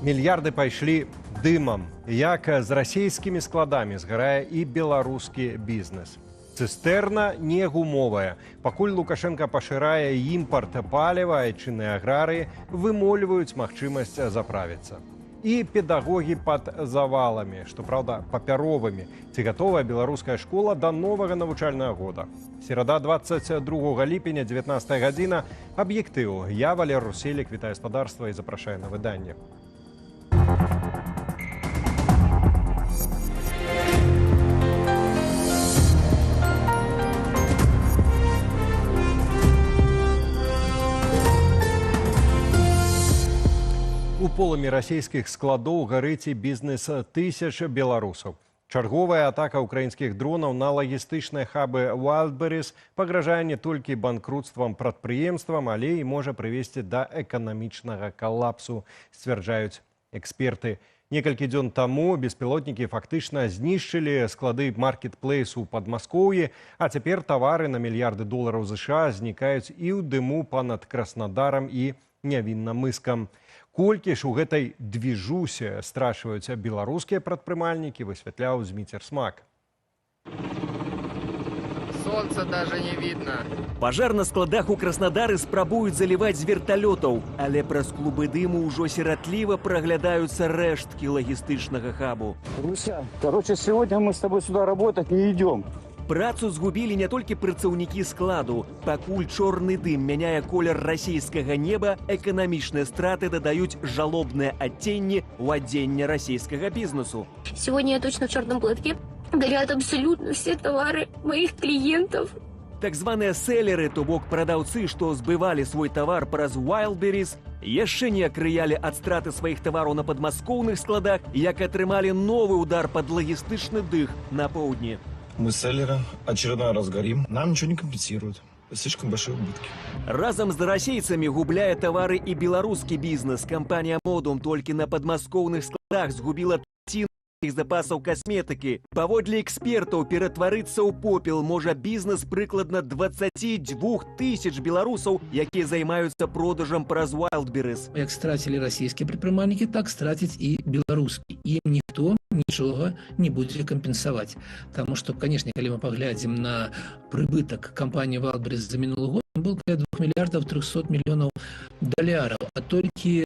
Мільярды пайшлі дымам. Як з расійскімі складамі згарае і беларускі бізнес. Цыстэрна не гумовая. Пакуль Лукашенко пашырае імпарт паліва, айчынныя аграрыі вымольваюць магчымасць заправіцца. І педагогі пад заваламі, што праўда, папяровымі. Ці гатовая беларуская школа да новага навучальнага года. Серада 22 ліпеня, 19 гадзіна. Аб'ектыў. Я, Валер Руселік, вітаю гаспадарства і запрашаю на выданне. У полымі расійскіх складоў гарыць і бізнес тысяч беларусаў. Чарговая атака украінскіх дронаў на лагістычныя хабы Wildberries пагражае не толькі банкрутствам прадпрыемствам, але і можа прывесці да эканамічнага калапсу, сцвярджаюць эксперты. Некалькі дзён таму беспілотнікі фактычна знішчылі склады маркетплейсу ў Падмаскоўі, а цяпер тавары на мільярды долараў США знікаюць і ў дыму панад Краснодарам і Нявіннамыскам. Колькі ж у гэтай движусе страшваюць беларускія прадпрымальнікі, высвятляў Зміцер Смак. Солнца даже не видно. Пажар на складах у Краснадары спрабуюць заліваць з верталётаў, але праз клубы дыму ўжо сіратліва праглядаюцца рэшткі лагістычнага хабу. Руся, короче, сегодня мы с тобой сюда работать не идем. Працу згубілі не толькі працаўнікі складу. Пакуль чорны дым мяняе колер расійскага неба, эканамічныя страты дадаюць жалобныя адценні ў адзенне расійскага бізнесу. Сегодня я точно в черном платке. Горят абсолютно все товары моих клиентов. Так званыя селеры, то бок прадаўцы, што збывалі свой тавар праз Wildberries, яшчэ не акрыялі ад страты сваіх тавараў на падмаскоўных складах, як атрымалі новы удар пад лагістычны дых на поўдні. Мы селлеры очередной раз горим, нам ничего не компенсируют. Слишком большие убытки. Разом з расейцамі губляе тавары і беларускі бізнес. Кампанія «Модум» толькі на падмаскоўных складах згубіла траціну іх запасаў касметыкі. Паводле экспертаў, ператварыцца ў попел можа бізнес прыкладна 22 тысяч беларусаў, якія займаюцца продажам праз Wildberries. Як страцілі расійскія прадпрымальнікі, так страціць і беларускі. Ім ніхто нічога не будзе кампенсаваць. Таму што, канешне, калі мы паглядзім на прыбытак кампаніі Wildberries за мінулы год, был каля 2 мільярдаў 300 мільёнаў даляраў, а толькі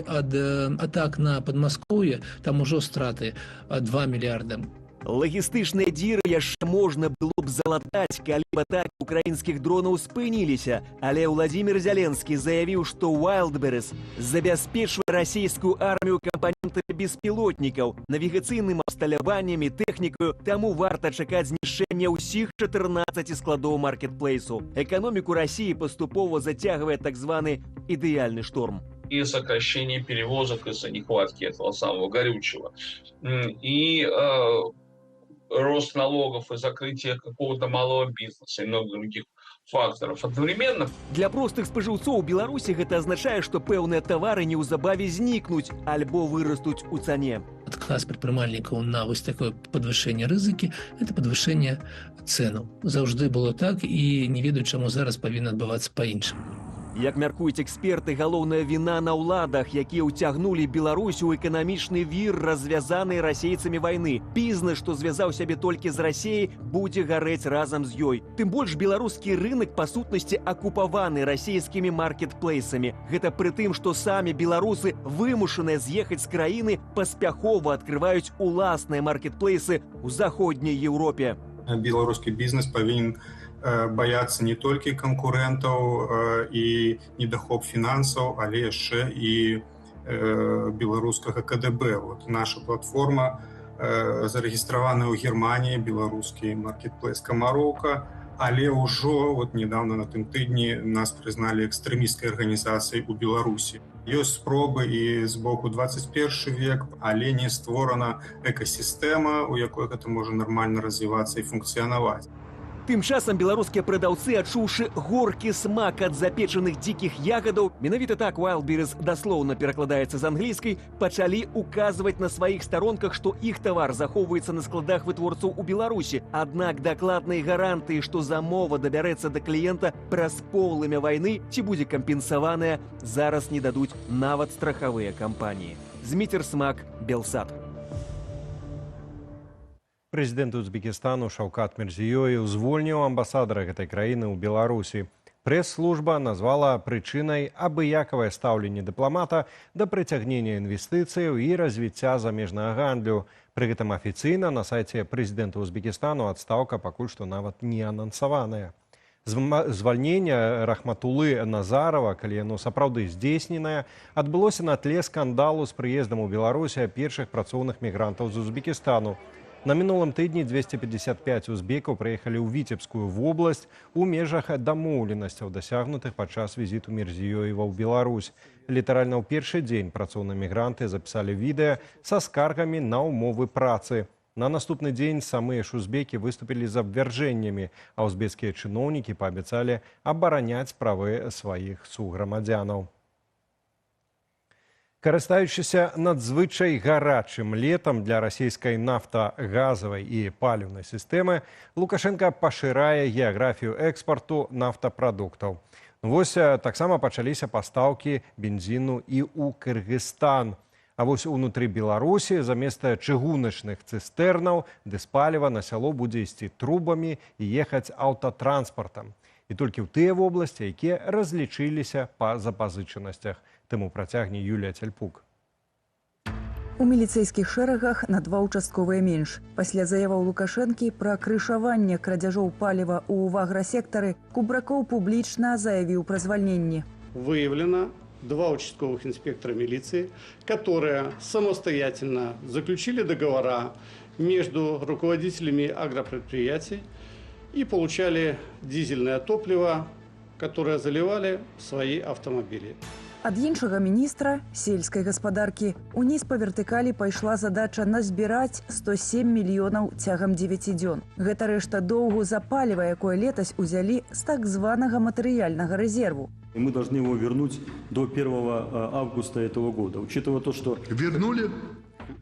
ад атак на Падмаскоўе там ужо страты 2 мільярда. Лагістычныя дзіры яшчэ можна было б залатаць, калі б атакі украінскіх дронаў спыніліся, але Владзімір Зяленскі заявіў, што Wildberries забяспечвае расійскую армію кампанентамі беспілотнікаў, навігацыйным абсталяваннем і тэхнікаю, таму варта чакаць знішчэння ўсіх 14 складоў маркетплейсу. Эканоміку Расіі паступова зацягвае так званы ідэальны шторм. И сокращение перевозок из-за нехватки этого самого горючего. И рост налогов и закрытие какого-то малого бизнеса и много других факторов одновременно. Для простых спажыўцоў у Беларусі гэта азначае, што пэўныя тавары неўзабаве знікнуць альбо вырастуць у цане. Адказ прадпрымальнікаў на вось такое падвышэнне рызыкі – гэта падвышэнне цэнаў. Заўжды было так, і не ведаю, чаму зараз павінна адбывацца па-іншаму. Як мяркуюць эксперты, галоўная віна на ўладах, якія ўцягнулі Беларусь у эканамічны вір развязанай расейцамі вайны. Бізнес, што звязаў сябе толькі з Расіяй, будзе гарэць разам з ёй. Тым больш беларускі рынак, па сутнасці, акупаваны расійскімі маркетплейсамі. Гэта пры тым, што самі беларусы вымушаныя з'ехаць з краіны, паспяхова адкрываюць уласныя маркетплейсы ў заходняй Еўропе. Беларускі бізнес павінен баяцца не толькі канкурэнтаў і недахоп фінансаў, але яшчэ і беларускага КДБ. Вот наша платформа зарэгістраваная ў Германіі, беларускі маркетплейс Камароўка, але ўжо недавно на тым тыдні нас прызналі экстрэмісцкай арганізацыяй у Беларусі. Ёсць спробы і з боку 21 век, але не створана экасістэма, у якой гэта можа нармальна развівацца і функцыянаваць. Тым часам беларускія прадаўцы, адчуўшы горкі смак ад запечаных дзікіх ягадаў, менавіта так Wildberries даслоўна перакладаецца з англійскай, пачалі указваць на сваіх старонках, што іх тавар захоўваецца на складах вытворцаў у Беларусі. Аднак дакладнай гарантыі, што замова дабярэцца да кліента праз полымя вайны ці будзе кампенсаваная, зараз не дадуць нават страхавыя кампаніі. Зміцер Смак, Белсат. Прэзідэнт Узбекістану Шаўкат Мірзіёеў звольніў амбасадара гэтай краіны ў Беларусі. Прэс-служба назвала прычынай абыякавае стаўленне дыпламата да прыцягнення інвестыцыяў і развіцця замежнага гандлю. Пры гэтым афіцыйна на сайце прэзідэнта Узбекістану адстаўка пакуль што нават не анансаваная. Звальненне Рахматулы Назарова, калі яно сапраўды здзейсненае, адбылося на тле скандалу з прыездам у Беларусь першых працоўных мігрантаў з Узбекістану. На мінулым тыдні 255 узбекаў прыехалі ў Віцебскую вобласць у межах дамоўленасцяў, дасягнутых падчас візіту Мірзіёева ў Беларусь. Літаральна ў першы дзень працоўныя мігранты запісалі відэа са скаргамі на ўмовы працы. На наступны дзень самыя ж узбекі выступілі з абвяржэннямі, а узбекскія чыноўнікі паабяцалі абараняць правы сваіх суграмадзянаў. Карыстаючыся надзвычай гарачым летам для расійскай нафтагазавай і паліўнай сістэмы, Лукашенка пашырае геаграфію экспарту нафтапрадуктаў. Вось таксама пачаліся пастаўкі бензіну і ў Кыргызстан. А вось унутры Беларусі замест чыгуначных цыстэрнаў дызпаліва на сяло будзе ісці трубамі і ехаць аўтатранспартам. І толькі ў тыя вобласці, якія разлічыліся па запазычанасцях. Таму працягне Юлія Цяльпук. У міліцэйскіх шэрагах на 2 участковыя менш. Пасля заяваў Лукашэнкі пра крышаванне крадзяжоў паліва ў аграсектары, Кубракоў публічна заявіў пра звальненне. Выявлено 2 участковых инспектора милиции, которые самостоятельно заключили договора между руководителями агропредприятий и получали дизельное топливо, которое заливали в свои автомобили. Ад іншага міністра сельскай гаспадаркі уніз па вертыкалі пайшла задача назбіраць 107 мільёнаў цягам 9 дзён. Гэта рэшта доўгу за паліва, якое летась узялі з так званага матэрыяльнага рэзерву. Мы должны его вернуть до 1 августа этого года, учитывая то, что... Вернули?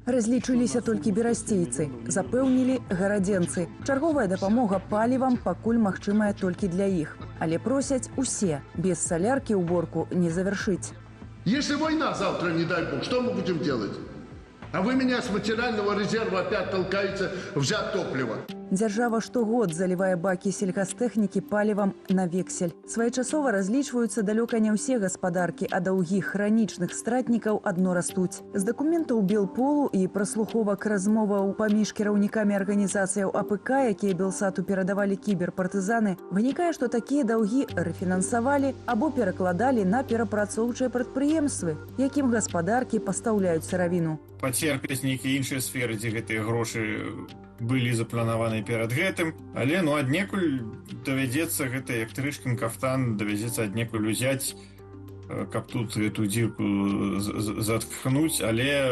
Разлічыліся толькі берасцейцы, запэўнілі гарадзенцы. Чарговая дапамога палівам пакуль магчымая толькі для іх. Але просяць усе, без саляркі уборку не завершыць. Если война завтра, не дай бог, что мы будем делать? А вы меня с материального резерва опять толкаете взять топливо. Дзяржава штогод залівае бакі сельгастэхнікі палівам на вексель. Своечасова разлічваюцца далёка не ўсе гаспадаркі, а даўгі хранічных стратнікаў адно растуць. З дакументаў Белполу і праслуховак размоваў паміж кіраўнікамі арганізацыяў АПК, якія Белсату перадавалі кіберпартызаны, вынікае, што такія даўгі рэфінансавалі або перакладалі на перапрацоўчыя прадпрыемствы, якім гаспадаркі пастаўляюць сыравіну. Пацерпяць нейкія іншыя сферы, дзе гэтыя грошы былі запланаваны перад гэтым, але аднекуль давядзецца гэта як трышкін кафтан, давядзецца аднекуль узяць, каб тут эту дзірку заткнуць, але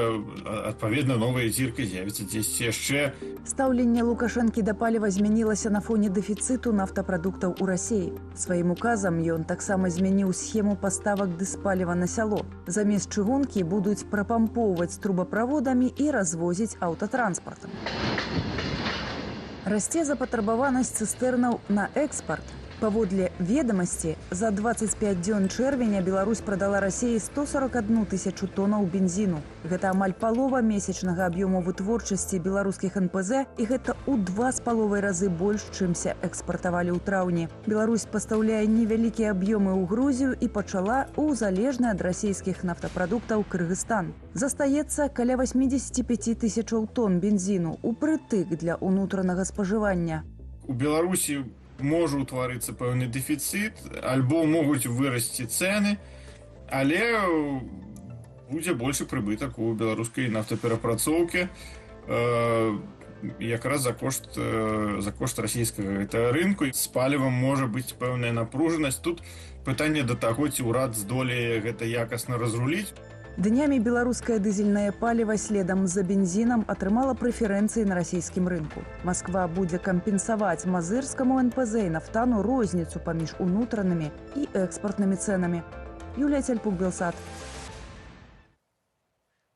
адпаведна новая дзірка з'явіцца дзесьці яшчэ. Стаўленне Лукашэнкі да паліва змянілася на фоне дэфіцыту нафтапрадуктаў у Расіі. Сваім указам ён таксама змяніў схему паставак дызпаліва на сяло. Замест чыгункі будуць прапампоўваць трубаправодамі і развозіць аўтатранспартам. Расце запатрабаванасць цыстэрнаў на экспарт. Паводле ведамасці, за 25 дзён чэрвеня Беларусь прадала Расіі 141 тысячу тонаў бензіну. Гэта амаль палова месячнага аб'ёму вытворчасці беларускіх НПЗ, і гэта ў 2,5 разы больш, чымся экспартавалі ў траўні. Беларусь пастаўляе невялікія аб'ёмы ў Грузію і пачала ў залежны ад расійскіх нафтапрадуктаў Кыргызстан. Застаецца каля 85 тысячаў тонн бензіну упрытык для ўнутранага спажывання. У Беларусі можа ўтварыцца пэўны дэфіцыт, альбо могуць вырасці цэны, але будзе большы прыбытак у беларускай нафтаперапрацоўкі якраз за кошт расійскага рынку. З палівам можа быць пэўная напружанасць. Тут пытанне да таго, ці ўрад здолее гэта якасна разруліць. Днямі беларускае дызельнае паліва следам за бензінам атрымала прэферэнцыі на расійскім рынку. Масква будзе кампенсаваць мазырскаму НПЗ і нафтану розніцу паміж унутранымі і экспартнымі цэнамі. Юлія Цельпук, Белсат.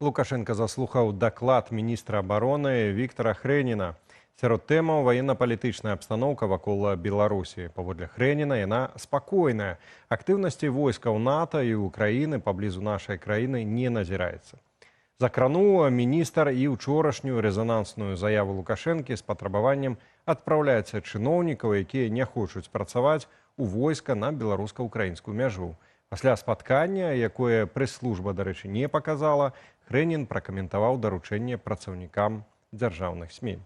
Лукашенко заслухаў даклад міністра абароны Віктара Хрэніна. Сярод тэмаў ваенна-палітычная абстаноўка вакол Беларусі. Паводле Хрэніна яна спакойная. Актыўнасці войскаў НАТО і Украіны паблізу нашай краіны не назіраецца. Закрануў міністр і ўчорашнюю рэзанансную заяву Лукашэнкі з патрабаваннем адпраўляць чыноўнікаў, якія не хочуць працаваць у войска на беларуска-украінскую мяжу. Пасля спаткання, якое прэс-служба, дарэчы, не паказала, Хрэнін пракаментаваў даручэнне працаўнікам дзяржаўных СМІ.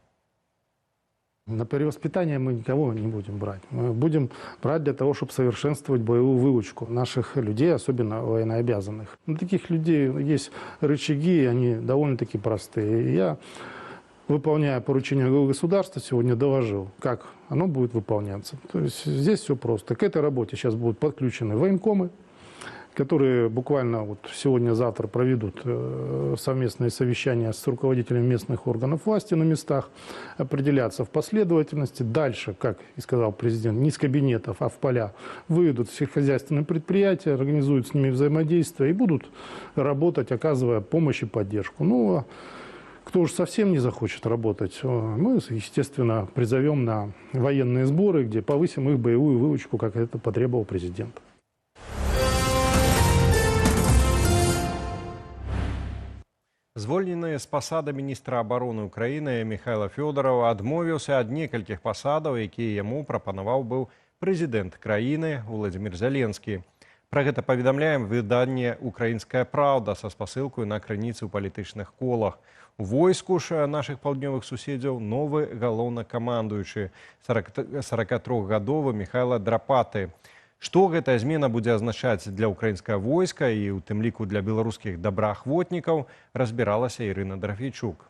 На перевоспитание мы никого не будем брать. Мы будем брать для того, чтобы совершенствовать боевую выучку наших людей, особенно военнообязанных. У таких людей есть рычаги, они довольно-таки простые. И я, выполняя поручение главы государства, сегодня доложил, как оно будет выполняться. То есть здесь все просто. К этой работе сейчас будут подключены военкомы, которые буквально вот сегодня-завтра проведут совместные совещания с руководителями местных органов власти на местах, определятся в последовательности. Дальше, как и сказал президент, не из кабинетов, а в поля выйдут сельскохозяйственные предприятия, организуют с ними взаимодействие и будут работать, оказывая помощь и поддержку. Ну, а кто уж совсем не захочет работать, мы, естественно, призовем на военные сборы, где повысим их боевую выучку, как это потребовал президент. Звольнены з пасады міністра абароны Украіны Михайло Фёдоров адмовіўся ад некалькіх пасадаў, якія яму прапанаваў быў прэзідэнт краіны Владзімір Зеленскі. Пра гэта паведамляем выданне «Украінская праўда» са спасылкаю на крыніцы ў палітычных колах. У войску ж нашых паўднёвых суседзяў новы галоўнакамандуючы 43гадовы Михайло Драпаты. Што гэтая змена будзе азначаць для ўкраінскага войска і ў тым ліку для беларускіх добраахвотнікаў, разбіралася Ірына Драфейчук.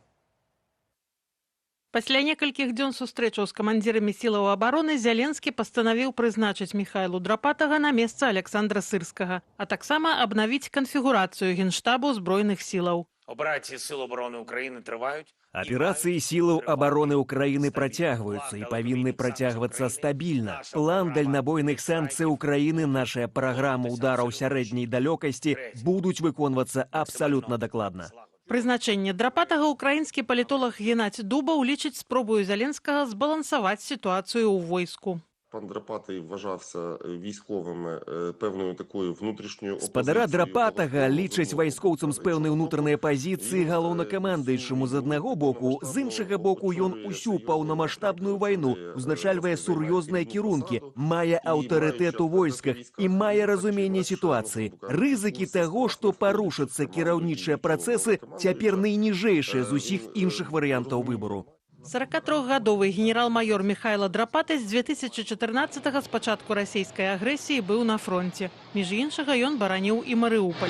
Пасля некалькіх дзён сустрэчаў з камандзірамі сілаў абароны Зеленскі пастанавіў прызначыць Михайлу Драпатага на месца Александра Сырскага, а таксама абнавіць канфігурацыю Генштабу збройных сілаў. Операції Сил оборони України тривають. Аперации силаў обороны Украины працягваюцца и павінны працягвацца стабильно. План дальнабойных санкций Украины, наша программа удараў сярэдняй далёкасці будуць выконвацца абсолютно докладно. Прызначэнне Драпатага украінскі палітолог Геннадзь Дубаў лічыць спробою Зеленскага збалансаваць ситуацию ў войску. Пан Драпатий вважався військовими певною такою внутрішньою опозицією. Спадара Драпатага лічаць вайскоўцам з пэўнай унутранай пазіцыі галоўнакамандуючаму з аднаго боку, з іншага боку ён усю паўнамаштабную вайну узначальвае сур'ёзныя кірункі, мае аўтарытэт у войсках і мае разуменне сітуацыі. Рызыкі таго, што парушацца кіраўнічыя працэсы, цяпер найніжэйшыя з усіх іншых варыянтаў выбару. 43гадовы генерал-майор Михайло Драпаты з 2014-го з пачатку расійскай агрэсіі быў на фронте. Між іншага ён бараніў і Марыуполь.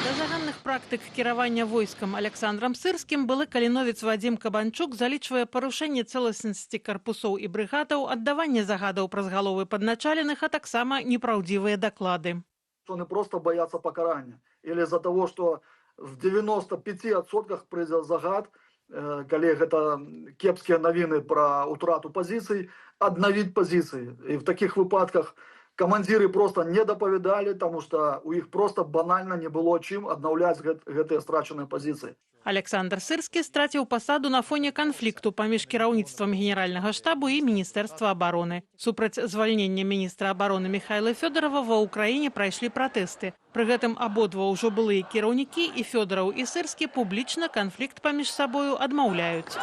Да заганных практык кіравання войскам Александрам Сырскім былы каліновец Вадзім Кабанчук залічвае парушэнне цэласнасці карпусоў і брыгадаў, аддаванне загадаў праз галовы падначаленых, а таксама непраўдзівыя даклады. Они просто боятся покарания. Или из-за того, что в 95% прыйдзе загад, калі гэта кепскія навіны пра утрату пазіцый, аднавіць пазіцыі. І в таких выпадках камандзіры просто не дапавядалі, тому што у іх просто банальна не было чым аднаўляць гэтыя страчаныя пазіцыі. Александр Сырскі страціў пасаду на фоне канфлікту паміж кіраўніцтвам генеральнага штабу і Міністэрства абароны. Супраць звальнення міністра абароны Михайла Фёдорова ва ўкраіне прайшлі пратэсты. Пры гэтым абодва ўжо былыя кіраўнікі, і Фёдораў, і Сырскі публічна канфлікт паміж сабою адмаўляюць.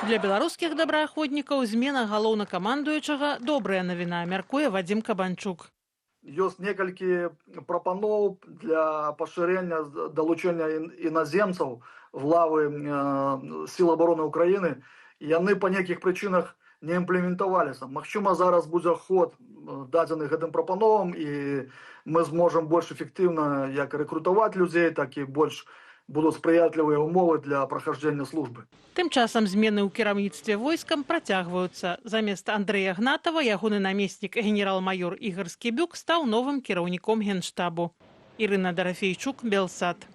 Для беларускіх добраахвотнікаў змена галоўнакамандуючага добрая навіна, мяркуе Вадзім Кабанчук. Ёсць некалькі прапаноў для пашырэння далучэння іназемцаў в лавы сіл обороны Украіны. Яны па нейкіх прычынах не імплементаваліся. Магчыма, зараз будзе ход дадзены гэтым прапановам, і мы зможам больш эфектыўна як рэкрутаваць людзей, так і больш будут сприятливые умовы для прохождения службы. Тым часам змены ў кіраўніцтве войскам працягваюцца. Замест Андрэя Гнатава ягоны намеснік генерал-майор Ігор Скібюк стаў новым кіраўніком генштабу. Ірына Дарафейчук, Белсат.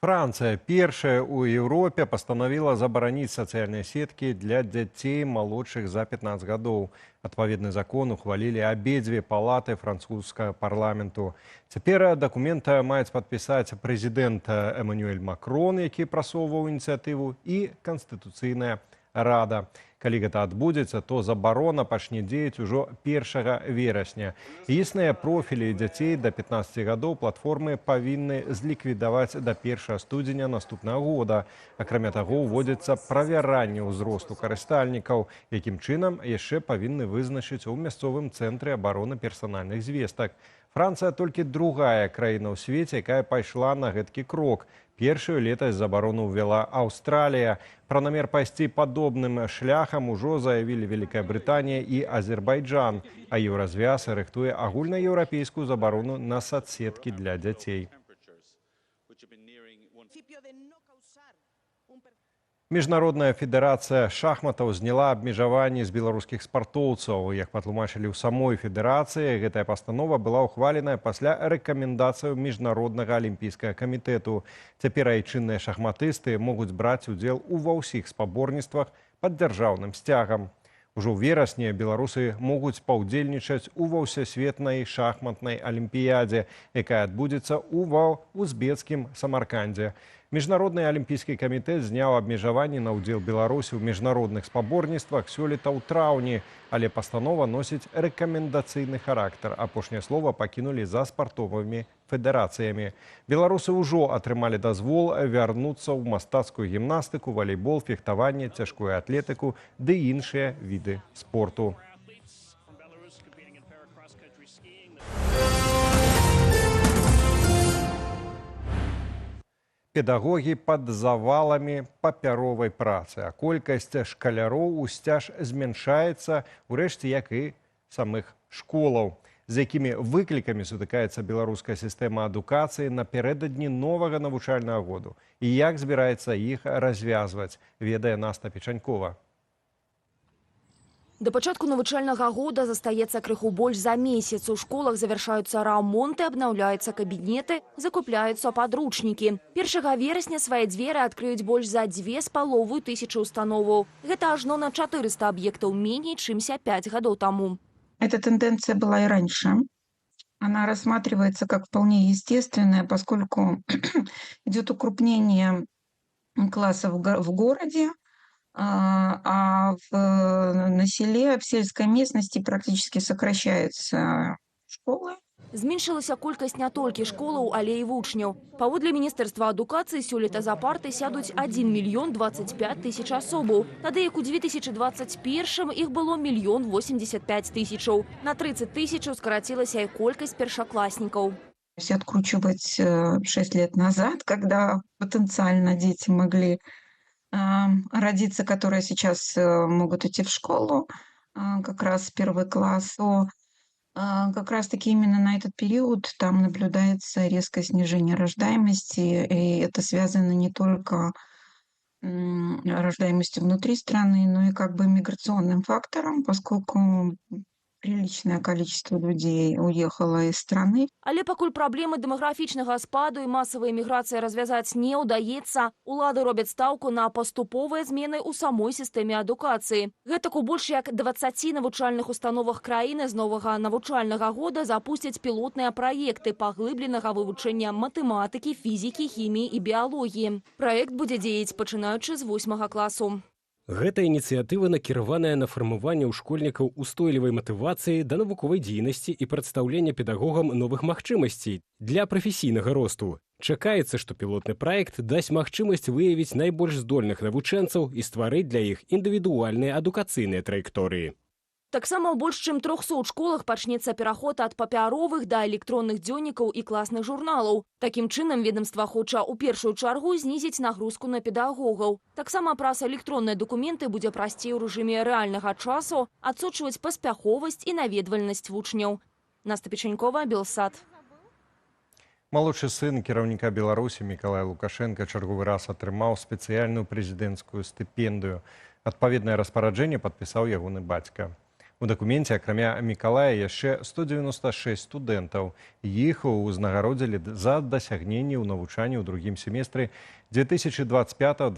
Франция, першая ў Еўропе, пастанавіла забараніць сацыяльныя сеткі для дзяцей малодшых за 15 гадоў. Адпаведны закон ухвалілі абедзве палаты французскага парламенту. Цяпер дакумент маюць падпісаць прэзідэнт Эмануэль Макрон, які прасоўваў ініцыятыву, і Канстытуцыйная рада. Калі гэта адбудзецца, то забарона пачне дзеяць ужо 1 верасня. Існыя профілі дзяцей да 15 гадоў платформы павінны зліквідаваць да 1 студзеня наступнага года. Акрамя таго, уводзіцца правяранне ўзросту карыстальнікаў, якім чынам яшчэ павінны вызначыць у мясцовым цэнтры абароны персанальных звестак. Францыя толькі другая краіна ў свеце, якая пайшла на гэткі крок. Першую летась забарону ўвяла Аўстралія. Пра намер пайсці падобным шляхам ужо заявілі Вялікая Брытанія і Азербайджан, а Еўразвяз рыхтуе агульнаеўрапейскую забарону на соцсеткі для дзяцей. Міжнародная федэрацыя шахматаў зняла абмежаванні з беларускіх спартоўцаў. Як патлумачылі ў самой федэрацыі, гэтая пастанова была ўхваленая пасля рэкамендацыяў Міжнароднага алімпійскага камітэту. Цяпер айчынныя шахматысты могуць браць удзел ва ўсіх спаборніцтвах пад дзяржаўным сцягам. Ужо ў верасні беларусы могуць паўдзельнічаць ва ўсесветнай шахматнай алімпіядзе, якая адбудзецца ва узбекскім Самаркандзе. Міжнародны алімпійскі камітэт зняў абмежаванні на ўдзел Беларусі ў міжнародных спаборніцтвах сёлета ў траўні, але пастанова носіць рэкамендацыйны характар. Апошняе слова пакінулі за спартовымі федэрацыямі. Беларусы ўжо атрымалі дазвол вярнуцца ў мастацкую гімнастыку, валейбол, фехтаванне, цяжкую атлетыку ды іншыя віды спорту. Педагогі пад заваламі папяровай працы, а колькасць шкаляроў усцяж змяншаецца, урэшце, як і самых школаў. З якімі выклікамі сутыкаецца беларуская сістэма адукацыі напярэдадні новага навучальнага году і як збіраецца іх развязваць, ведае Наста Печанькова. До пачатку навучальнага года застаецца крыху больш за месяц. У школах завяршаюцца рамонты, абнаўляюцца кабінеты, закупляюцца падручнікі. 1 верасня свае дзверы адкрыюць больш за 2500 установаў. Гэта ажно на 400 аб'ектаў меней, чымся 5 гадоў таму. Эта тенденция была и раньше. Она рассматривается как вполне естественная, поскольку идет укрупнение классов в городе, а на селе, в сельской местности практически сокращаются школы. Зменшылася колькасць не толькі школаў, але і вучняў. Паводле Міністэрства адукацыі сёлета за парты сядуць 1 мільён 25 тысяч асобаў. Тады як у 2021 іх было 1 085 000. На 30 000 скарацілася і колькасць першакласнікаў. Если откручивать 6 лет назад, когда потенциально дети могли родиться, которые сейчас могут идти в школу, как раз 1 класс, то как раз-таки именно на этот период там наблюдается резкое снижение рождаемости, и это связано не только рождаемостью внутри страны, но и как бы миграционным фактором, поскольку приличное количество людей уехало из страны. Але пакуль праблемы дэмаграфічнага спаду і масавай міграцыі развязаць не ўдаецца, улады робяць стаўку на паступовыя змены ў самой сістэме адукацыі. Гэтак у больш як 20 навучальных установах краіны з новага навучальнага года запусцяць пілотныя праекты паглыбленага вывучэння матэматыкі, фізікі, хіміі і біялогіі. Праект будзе дзеяць пачынаючы з 8 класу. Гэта ініцыятыва накіраваная на фармаванне ў школьнікаў устойлівай матывацыі да навуковай дзейнасці і прадстаўлення педагогам новых магчымасцей для прафесійнага росту. Чакаецца, што пілотны праект дасць магчымасць выявіць найбольш здольных навучэнцаў і стварыць для іх індывідуальныя адукацыйныя траекторыі. Таксама ў больш чым 300 школах пачнецца пераход ад папяровых да электронных дзённікаў і класных журналаў. Такім чынам ведомства хоча ў першую чаргу знізіць нагрузку на педагогаў. Таксама праз электронныя дакументы будзе прасцей у рэжыме рэальнага часу адсочваць паспяховасць і наведвальнасць вучняў. Наста Печанькова, Белсат. Малодшы сын кіраўніка Беларусі Мікалай Лукашенка чарговы раз атрымаў спецыяльную прэзідэнцкую стыпендыю. Адпаведнае распараджэнне падпісаў ягоны бацька. У дакуменце, акрамя Мікалая, яшчэ 196 студэнтаў. Іх узнагародзілі за дасягненні ў навучанні ў другім семестры 2025-26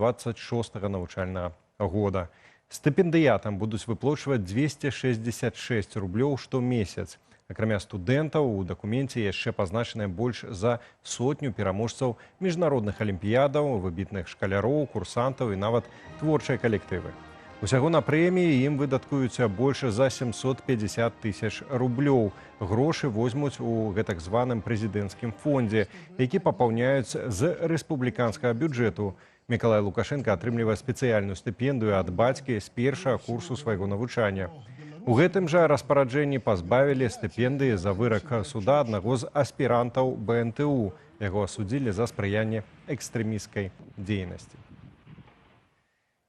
навучальнага года. Стыпендыятам будуць выплачваць 266 рублёў штомесяц. Акрамя студэнтаў, у дакуменце яшчэ пазначаныя больш за сотню пераможцаў міжнародных алімпіядаў, выбітных шкаляроў, курсантаў і нават творчыя калектывы. Усяго на прэміі ім выдаткуюцца больш за 750 тысяч рублёў. Грошы возьмуць у гэтак званым прэзідэнцкім фондзе, які папаўняюць з рэспубліканскага бюджэту. Мікалай Лукашенка атрымлівае спецыяльную стыпендыю ад бацькі з першага курсу свайго навучання. У гэтым жа распараджэнні пазбавілі стыпендыі за вырак суда аднаго з аспірантаў БНТУ. Яго асудзілі за спрыянне экстрэмісцкай дзейнасці.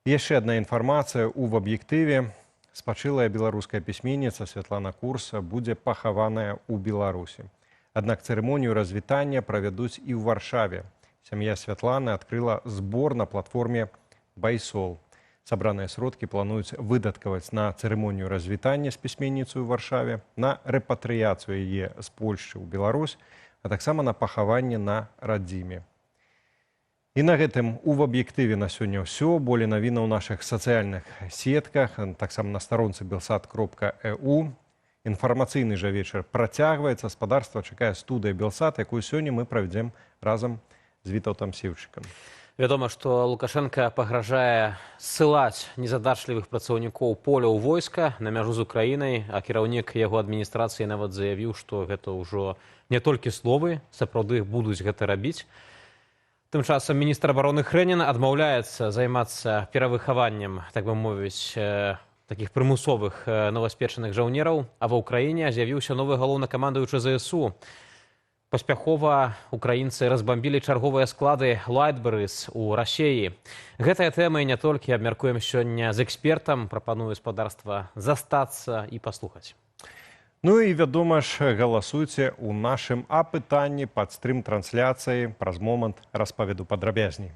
Яшчэ адна інфармацыя ў аб'ектыве. Спачылая беларуская пісьменніца Святлана Курс будзе пахаваная ў Беларусі. Аднак цырымонію развітання правядуць і ў Варшаве. Сям'я Святланы адкрыла збор на платформе «Байсол». Сабраныя сродкі плануюць выдаткаваць на цырымонію развітання з пісьменніцаю ў Варшаве, на рэпатрыяцыю яе з Польшчы ў Беларусь, а таксама на пахаванне на радзіме. І на гэтым у аб'ектыве на сёння ўсё. Болей навіна ў нашых сацыяльных сетках, таксама на старонцы belsat.eu. Інфармацыйны жа вечар працягваецца. Спадарства чакае студыя Белсат, якую сёння мы правядзем разам з Вітаўтам Сіўчыкам. Вядома, што Лукашенка пагражае ссылаць незадачлівых працаўнікоў поля ў войска на мяжу з Украінай, а кіраўнік яго адміністрацыі нават заявіў, што гэта ўжо не толькі словы, сапраўды будуць гэта рабіць. Тым часам міністр абароны Хрэнін адмаўляецца займацца перавыхаваннем, так бы мовіць, такіх прымусовых новаспечаных жаўнераў, а ва ўкраіне з'явіўся новы галоўнакамандуючы ЗСУ. Паспяхова украінцы разбамбілі чарговыя склады Wildberries у Расеі. Гэтая тэма і не толькі абмяркуем сёння з экспертам, прапаную спадарства застацца і паслухаць. Ну і, вядома ж, галасуйце ў нашым апытанні пад стрым-трансляцыяй. Праз момант распаведу падрабязней.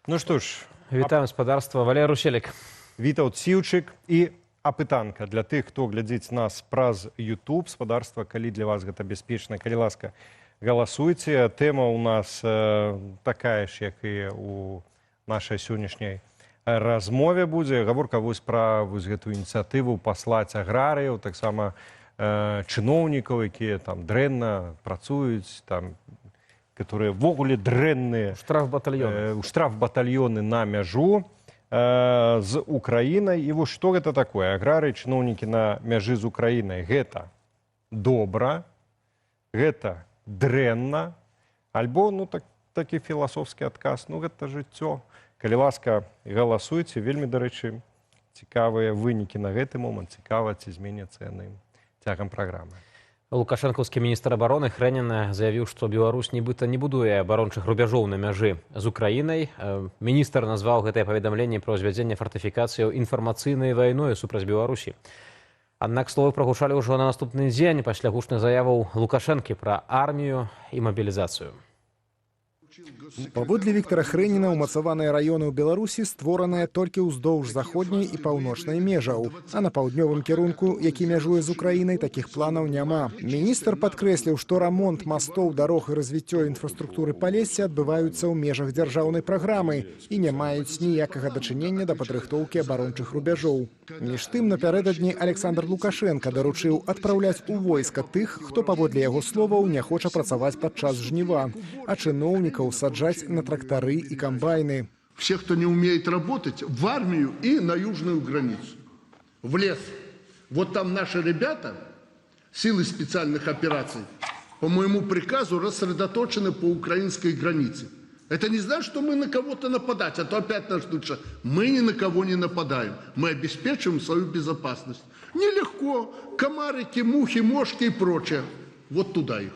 Ну што ж, вітаем спадарства. Валерый Рушелік. Вітаўт Сіўчык і апытанка для тых, хто глядзіць нас праз YouTube. Спадарства, калі для вас гэта бяспечна, калі ласка, галасуйце. Тэма ў нас такая ж, як і ў нашай сённяшняй размове будзе. Гаворка вось пра гэтую ініцыятыву паслаць аграрыяў, таксама чыноўнікаў, якія там дрэнна працуюць, там которые ввогуле дрэнныя штрафбатальёны на мяжу з Украінай. І вось што гэта такое? Аграрыі, чыноўнікі на мяжы з Украінай. Гэта добра, гэта дрэнна, альбо такі філасофскі адказ, гэта жыццё. Калі ласка, галасуйце. Вельмі, дарэчы, цікавыя вынікі на гэты момант. Цікава, ці зменяцца яны цягам праграмы. Лукашэнкаўскі міністр абароны Хрэнін заявіў, што Беларусь нібыта не будуе абарончых рубяжоў на мяжы з Украінай. Міністр назваў гэтае паведамленне пра ўзвядзенне фартыфікацыяў інфармацыйнай вайной супраць Беларусі. Аднак словы прагучалі ўжо на наступны дзень пасля гучных заяваў Лукашэнкі пра армію і мабілізацыю. Паводле Віктара Хрэніна, умацаваныя раёны ў Беларусі створаныя толькі ўздоўж заходняй і паўночнай межаў, а на паўднёвым кірунку, які мяжуе з Украінай, такіх планаў няма. Міністр падкрэсліў, што рамонт мастоў, дарог і развіццё інфраструктуры Палесся адбываюцца ў межах дзяржаўнай праграмы і не маюць ніякага дачынення да падрыхтоўкі абарончых рубяжоў. Між тым, напярэдадні Александр Лукашенка даручыў адпраўляць у войска тых, хто, паводле яго словаў, не хоча працаваць падчас жніва, а чыноўнікаў саджаць на трактары и комбайны. Все, кто не умеет работать, в армию и на южную границу, в лес. Вот там наши ребята, силы специальных операций, по моему приказу рассредоточены по украинской границе. Это не значит, что мы на кого-то нападать, а то опять нас лучше. Мы ни на кого не нападаем. Мы обеспечиваем свою безопасность. Нелегко. Комарики, мухи, мошки и прочее. Вот туда их.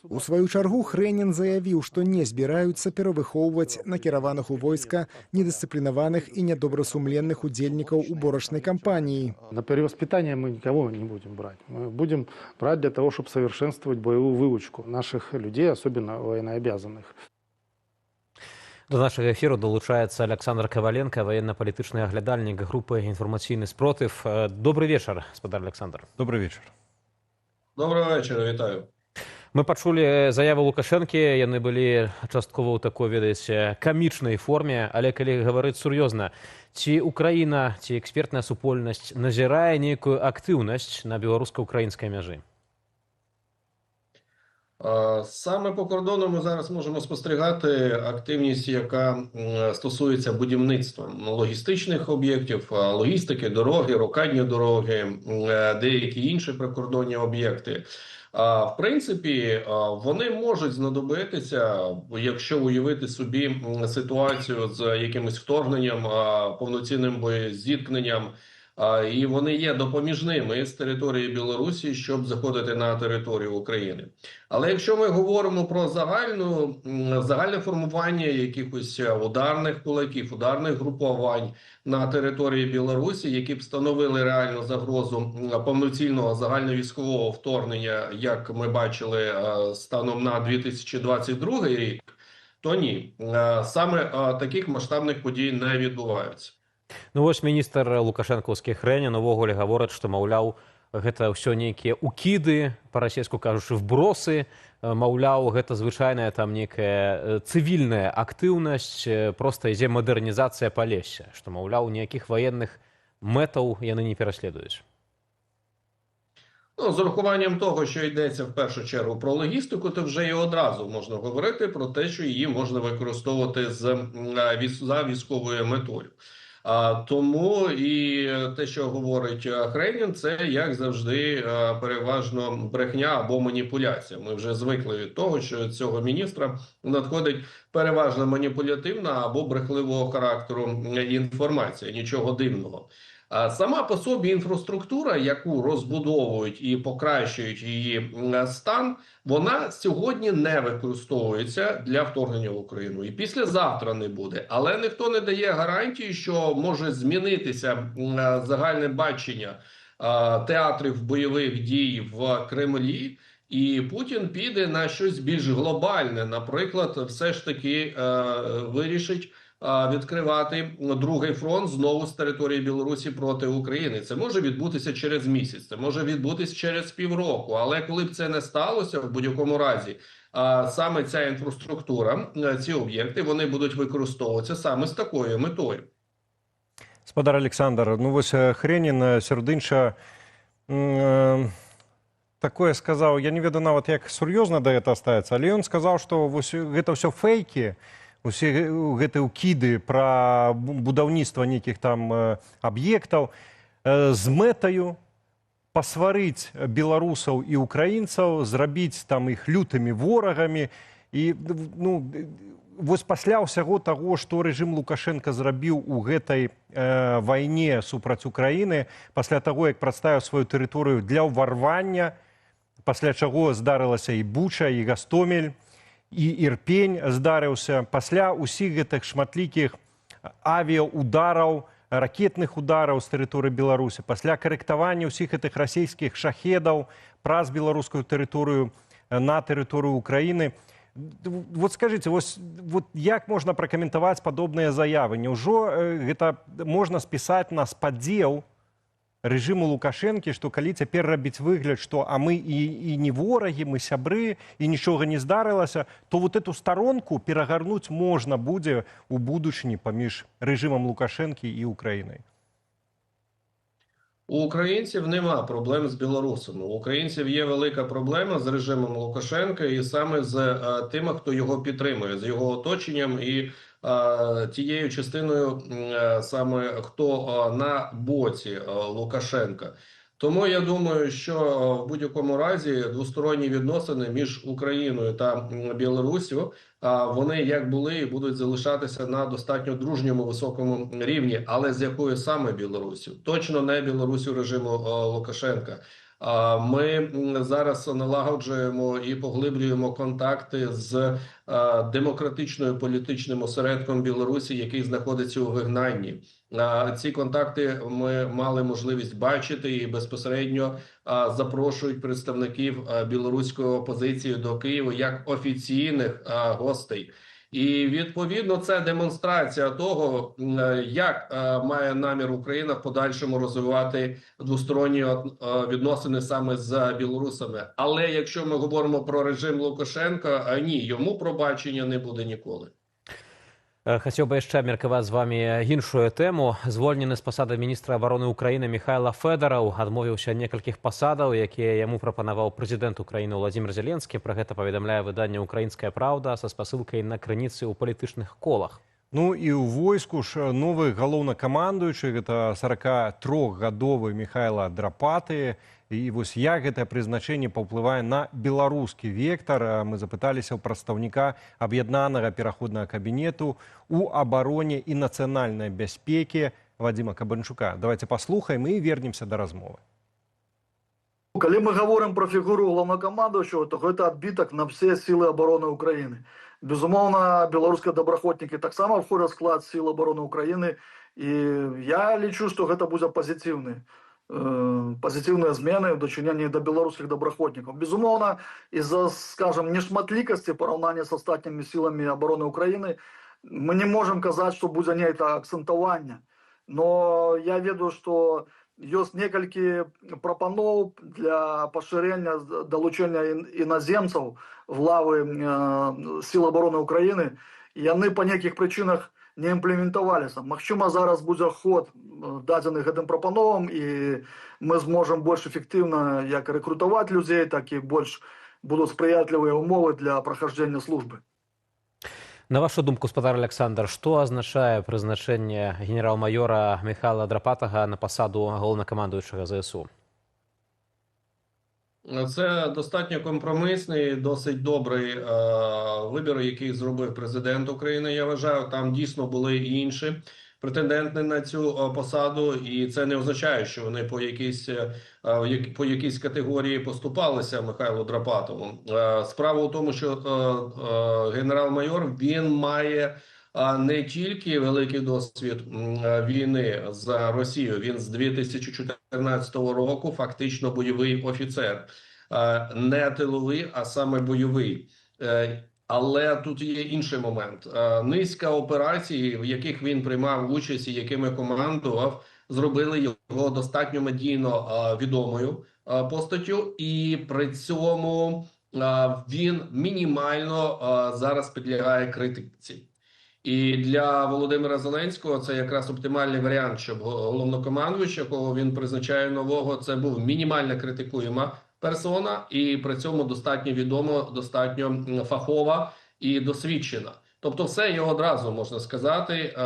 У сваю чаргу Хрэнін заявіў, што не збіраюцца перавыхоўваць накіраваных у войска недысцыплінаваных і нядобрасумленных удзельнікаў уборачнай кампаніі. На перевоспитание мы никого не будем брать. Мы будем брать для того, чтобы совершенствовать боевую выучку наших людей, особенно военнообязанных. До нашага эфіру долучаецца Александр Коваленко, военно-палітычны аглядальнік групы «Інфармацыйны спротив». Добрый вечер, спадар Александр. Добрый вечер. Доброго вечора, вітаю. Мы пачулі заявы Лукашэнкі, яны былі часткова ў такой, ведаеце, камічнай форме, але калі гаварыць сур'ёзна, ці Украіна, ці экспертная супольнасць назірае нейкую актыўнасць на беларуска-украінскай мяжы? Саме по кордону ми зараз можемо спостерігати активність, яка стосується будівництва логістичних об'єктів, логістики, дороги, рокадні дороги, деякі інші прикордонні об'єкти. В принципі, вони можуть знадобитися, якщо уявити собі ситуацію з якимось вторгненням, повноцінним боєзіткненням, і вони є допоміжними з території Білорусі, щоб заходити на територію України. Але якщо ми говоримо про загальне формування якихось ударних кулаків, ударних групувань на території Білорусі, які б становили реальну загрозу повноцінного загальновійськового вторгнення, як ми бачили станом на 2022 рік, то ні. Саме таких масштабних подій не відбуваються. Ну вось міністр лукашэнкаўскі Хрэнін увогуле гаворыць, што, маўляў, гэта ўсё нейкія укіды, па-расейску кажучы, вбросы, маўляў, гэта звычайная там нейкая цывільная актыўнасць, проста ідзе мадэрнізацыя Палесся, што, маўляў, ніякіх ваенных мэтаў яны не пераследуюць. Ну, з урахуванням того, що йдеться в першу чергу про логістику, то вже і одразу можна говорити про те, що її можна використовувати за військовою метою. Тому і те, що говорить Хренін, це, як завжди, переважно брехня або маніпуляція. Ми вже звикли від того, що цього міністра надходить переважно маніпулятивна або брехливого характеру інформація. Нічого дивного. Сама по собі інфраструктура, яку розбудовують і покращують її стан, вона сьогодні не використовується для вторгнення в Україну. І післязавтра не буде. Але ніхто не дає гарантії, що може змінитися загальне бачення театрів бойових дій в Кремлі, і Путін піде на щось більш глобальне. Наприклад, все ж таки вирішить відкривати другий фронт знову з території Білорусі проти України. Це може відбутися через місяць, це може відбутися через півроку. Але коли б це не сталося, в будь-якому разі, саме ця інфраструктура, ці об'єкти, вони будуть використовуватися саме з такою метою. Спадар Александр, ну вось Хренін сярод такое сказаў, я не ведаю нават, як сур'ёзна да гэта ставіцца, але ён сказаў, што вось гэта ўсё фейкі, усе гэтыя ўкіды пра будаўніцтва нейкіх там аб'ектаў з мэтаю пасварыць беларусаў і украінцаў, зрабіць там іх лютымі ворагамі. І ну, вось пасля ўсяго таго, што рэжым Лукашенка зрабіў у гэтай вайне супраць Украіны, пасля таго, як прадставіў сваю тэрыторыю для ўварвання, пасля чаго здарылася і Буча, і Гастомель, і Ірпень здарыўся, пасля ўсіх гэтых шматлікіх авіаудараў, ракетных удараў з тэрыторыі Беларусі, пасля карэктавання ўсіх гэтых расійскіх шахедаў праз беларускую тэрыторыю на тэрыторыю Украіны. Вот скажыце, вот як можна пракаментаваць падобныя заявы? Няўжо гэта можна спісаць на спадзеў рэжыму Лукашэнкі, што калі цяпер рабіць выгляд, што а мы і не ворагі, мы сябры, і нічога не здарылася, то вот эту старонку перагарнуць можна будзе ў будучыні паміж рэжымам Лукашэнкі і Украінай? У українців нема проблем з білорусами. У українців є велика проблема з режимом Лукашенка і саме з тими, хто його підтримує, з його оточенням і тією частиною, саме хто на боці Лукашенка. Тому я думаю, що в будь-якому разі двосторонні відносини між Україною та Білоруссю вони як були і будуть залишатися на достатньо дружньому високому рівні. Але з якою саме Білорусю? Точно не Білорусю режиму Лукашенка. Ми зараз налагоджуємо і поглиблюємо контакти з демократичною політичним осередком Білорусі, який знаходиться у вигнанні. Ці контакти ми мали можливість бачити і безпосередньо запрошують представників білоруської опозиції до Києва як офіційних гостей. І відповідно це демонстрація того, як має намір Україна в подальшому розвивати двосторонні відносини саме з білорусами. Але якщо ми говоримо про режим Лукашенка, ні, йому пробачення не буде ніколи. Хацеў бы яшчэ абмеркаваць з вами іншую тэму. Звольнены з пасады міністра абароны Украіны Михайло Федоров адмовіўся ад некалькіх пасадаў, якія яму прапанаваў прэзідэнт Украіны Владзімир Зеленскі. Пра гэта паведамляе выданне «Украінская правда» са спасылкай на крыніцы ў палітычных колах. Ну і ў войску ж новы галоўнакамандуючы, гэта 43-гадовы Михайло Драпаты. І вось як гэтае прызначэнне паўплывае на беларускі вектар, мы запыталіся ў прадстаўніка аб'яднанага пераходнага кабінету у абароне і нацыянальнай бяспекі Вадзіма Кабанчука. Давайте паслухаем і вернемся да размовы. Калі мы говорим про фігуру главнокомандуючого, то гэта адбітак на все силы обороны Украины. Безумоўна, беларускія добраахвотнікі таксама входять в склад сил обороны Украины, і я лічу, што гэта будзе позитивные змены в дачыненні до белорусских добраахвотнікаў. Безумоўна, из-за, скажем, нешматлікасці параўнання с астатнімі силами обороны Украины мы не можем казаць, што будзе нейкае акцэнтаванне. Но я ведаю, што ёсць некалькі прапаноў для пашырэння далучэння іназемцаў в лавы сил обороны Украины. Яны па нейкіх прычынах не імплементаваліся. Магчыма, зараз будзе ход дадзены гэтым прапановам, і мы зможам больш эфектыўна як рэкрутаваць людзей, так і больш будуць спрыятлівыя ўмовы для прахаджэння службы. На вашу думку, спадар Александр, што азначае прызначэнне генерал-майора Михайла Драпатага на пасаду галоўнакамандуючага ЗСУ? Це достатньо компромісний, досить добрий вибір, який зробив президент України. Я вважаю, там дійсно були і інші претенденти на цю посаду, і це не означає, що вони по якійсь категорії поступалися Михайлу Драпатову. Справа у тому, що генерал-майор, він має не тільки великий досвід війни з Росією, він з 2014 року фактично бойовий офіцер. Не тиловий, а саме бойовий. Але тут є інший момент. Низка операцій, в яких він приймав участь і якими командував, зробили його достатньо медійно відомою постаттю, і при цьому він мінімально зараз підлягає критиці. І для Володимира Зеленського це якраз оптимальний варіант, щоб головнокомандуючий, якого він призначає нового, це був мінімально критикуєма персона і при цьому достатньо відома, достатньо фахова і досвідчена. Тобто все його одразу, можна сказати,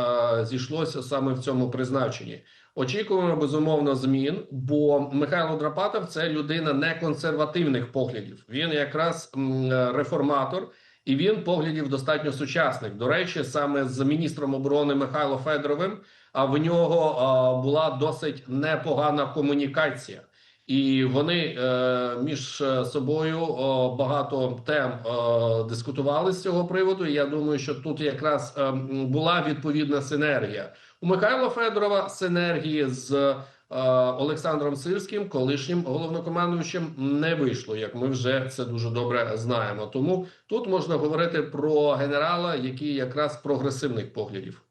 зійшлося саме в цьому призначенні. Очікуємо, безумовно, змін, бо Михайло Драпатов – це людина неконсервативних поглядів. Він якраз реформатор, і він поглядів достатньо сучасних. До речі, саме з міністром оборони Михайлом Федоровим в нього була досить непогана комунікація. І вони між собою багато тем дискутували з цього приводу. І я думаю, що тут якраз була відповідна синергія. У Михайла Федорова синергії з Олександром Сирським, колишнім головнокомандуючим, не вийшло, як ми вже це дуже добре знаємо. Тому тут можна говорити про генерала, який якраз прогресивних поглядів.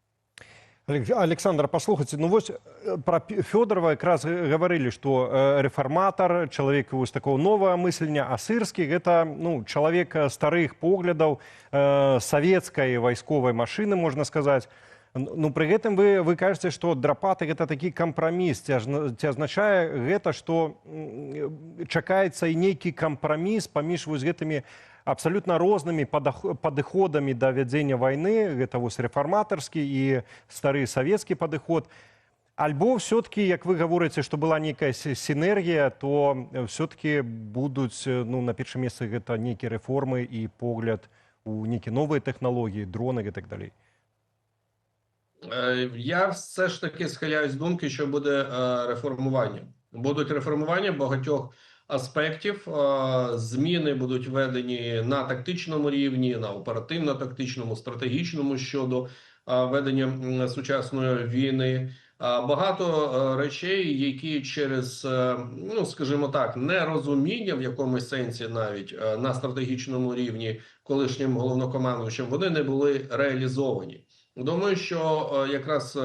Александр, послухайте, ну вот про Федорова как раз говорили, что реформатор, человек вот такого нового мыслення, а Сырский это человек старых поглядов, советской войсковой машины, можно сказать. Ну, при гэтым вы кажаце, што Драпаты гэта такі кампраміс. Ці азначае гэта, што чакаецца і нейкі кампраміс паміж вось гэтымі абсалютна рознымі падыходамі да вядзення вайны, гэта вось рэфарматарскі і стары савецкі падыход. Альбо все-таки, як вы говорите, што была нейкая сінергія, то все-таки будуць, на першым месцы гэта нейкія рэформы і погляд у нейкі новыя тэхналогіі, дроны і так далей? Я все ж таки схиляюсь з думки, що буде реформування. Будуть реформування багатьох аспектів, зміни будуть введені на тактичному рівні, на оперативно-тактичному, стратегічному щодо ведення сучасної війни. Багато речей, які через, ну скажімо так, нерозуміння в якомусь сенсі навіть на стратегічному рівні колишнім головнокомандуючим, вони не були реалізовані. Думаю, що якраз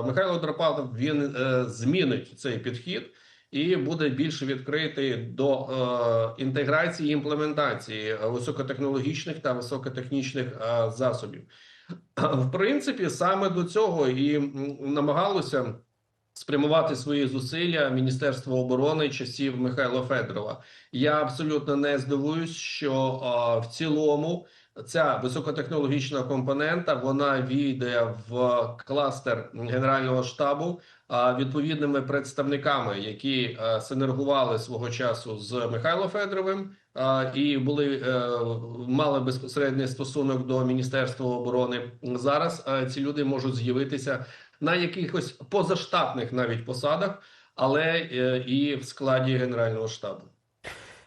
Михайло Драпатов, він змінить цей підхід і буде більше відкритий до інтеграції і імплементації високотехнологічних та високотехнічних засобів. В принципі, саме до цього і намагалося спрямувати свої зусилля Міністерство оборони часів Михайла Федорова. Я абсолютно не здивуюсь, що в цілому ця високотехнологічна компонента, вона війде в кластер Генерального штабу відповідними представниками, які синергували свого часу з Михайлом Федоровим і мали безпосередній стосунок до Міністерства оборони. Зараз ці люди можуть з'явитися на якихось позаштатних навіть посадах, але і в складі Генерального штабу.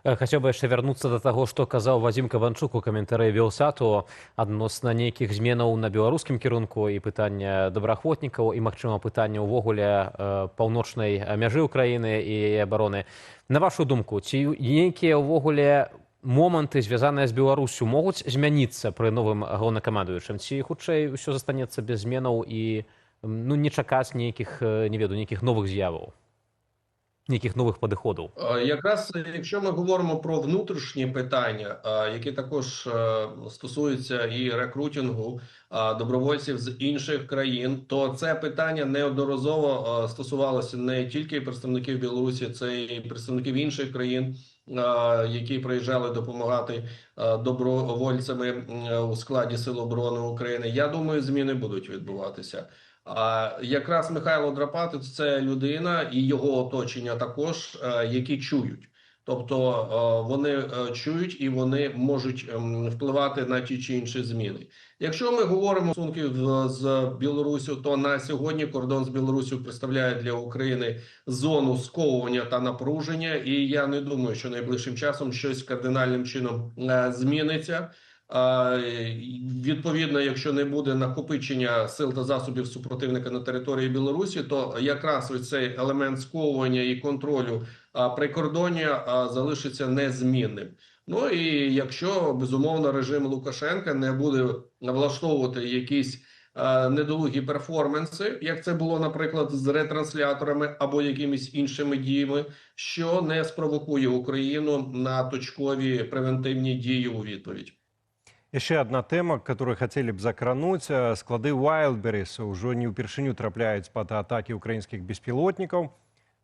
Хацеў бы яшчэ вярнуцца да таго, што казаў Вадзім Каванчук у каментарыі Белсату адносна нейкіх зменаў на беларускім кірунку і пытання добраахвотнікаў і, магчыма, пытання ўвогуле паўночнай мяжы ўкраіны і абароны. На вашу думку, ці нейкія ўвогуле моманты, звязаныя з Беларусю, могуць змяніцца пры новым галоўнакамандуючым? Ці хутчэй усё застанецца без зменаў і не чакаць нейкіх, не ведаю, нейкіх новых з'яваў? Яких нових підходів? Якраз якщо ми говоримо про внутрішні питання, які також стосуються і рекрутингу добровольців з інших країн, то це питання неодноразово стосувалося не тільки представників Білорусі, це і представників інших країн, які приїжджали допомагати добровольцями у складі Сил оборони України. Я думаю, зміни будуть відбуватися. Якраз Михайло Драпатов – це людина і його оточення також, які чують. Тобто вони чують і вони можуть впливати на ті чи інші зміни. Якщо ми говоримо стосунків з Білоруссю, то на сьогодні кордон з Білоруссю представляє для України зону сковування та напруження. І я не думаю, що найближчим часом щось кардинальним чином зміниться. Відповідно, якщо не буде накопичення сил та засобів супротивника на території Білорусі, то якраз ось цей елемент сковування і контролю прикордоння залишиться незмінним. Ну і якщо, безумовно, режим Лукашенка не буде влаштовувати якісь недолугі перформанси, як це було, наприклад, з ретрансляторами або якимись іншими діями, що не спровокує Україну на точкові превентивні дії у відповідь. Еще одна тема, которую хотели бы закрануть. Склады Wildberries уже не упершыню трапляюць под атаки украинских беспилотников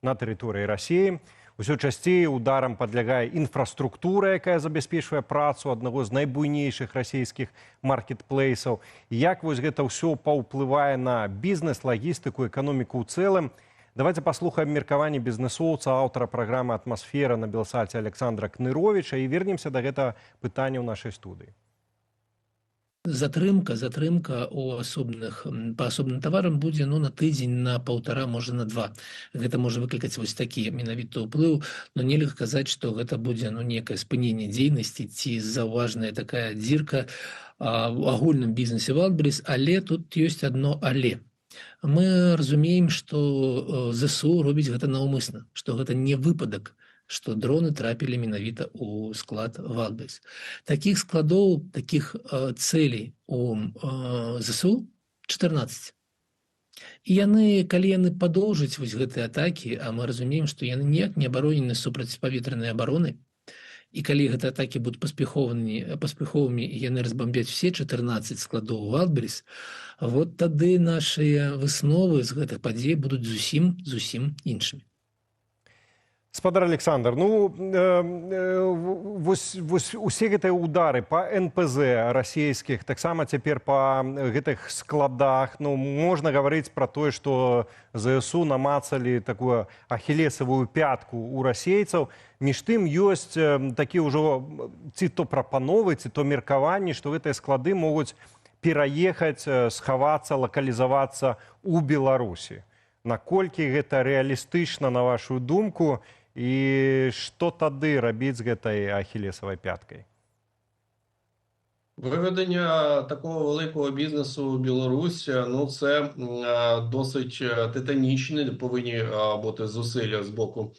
на территории России. Усё часцей ударам подлягае инфраструктура, якая забяспечвае працу аднаго з найбуйнейшых расійскіх маркетплейсаў. Як вось гэта ўсё паўплывае на бізнес, лагістыку, эканоміку ў цэлым? Давайте послухаем меркаванне бізнесоўца, аўтара праграмы «Атмасфера» на Белсаце Александра Кныровича і вернемся до гэтага пытання ў нашай студыі. Затрымка по асобным таварам будзе на тыдзень, на паўтара, можа на 2. Гэта можа выклікаць вось такі менавіта ўплыў, но нельга казаць, што гэта будзе некае спыненне дзейнасці ці заўважная такая дзірка у агульным бізнесе Wildberries, але тут ёсць одно але. Мы разумеем, што ЗСУ робіць гэта наўмысна, што гэта не выпадак, што дроны трапілі менавіта ў склад Wildberries. Такіх складоў, такіх цэлей у ЗСУ 14. І калі яны падоўжаць вось гэтыя атакі, а мы разумеем, што яны ніяк не абаронены супраць паветранай абароны, і калі гэтыя атакі будуць паспяховымі і яны разбамбяць все 14 складоў Wildberries, вот тады нашыя высновы з гэтых падзей будуць зусім іншымі. Спадар Александр, ну, усе гэтыя ўдары па НПЗ расійскіх, таксама цяпер па гэтых складах, ну, можна гаварыць пра тое, што ЗСУ намацалі такую ахілесавую пятку ў расейцаў. Між тым ёсць такі ўжо ці то прапановы, ці то меркаванні, што гэтыя склады могуць пераехаць, схавацца, лакалізавацца ў Беларусі. Наколькі гэта рэалістычна, на вашу думку, і што тады рабіць з гэтай ахілесавай пяткай? Виведення такого великого бізнесу в Білорусь, ну це досить титанічні повинні бути зусилля з боку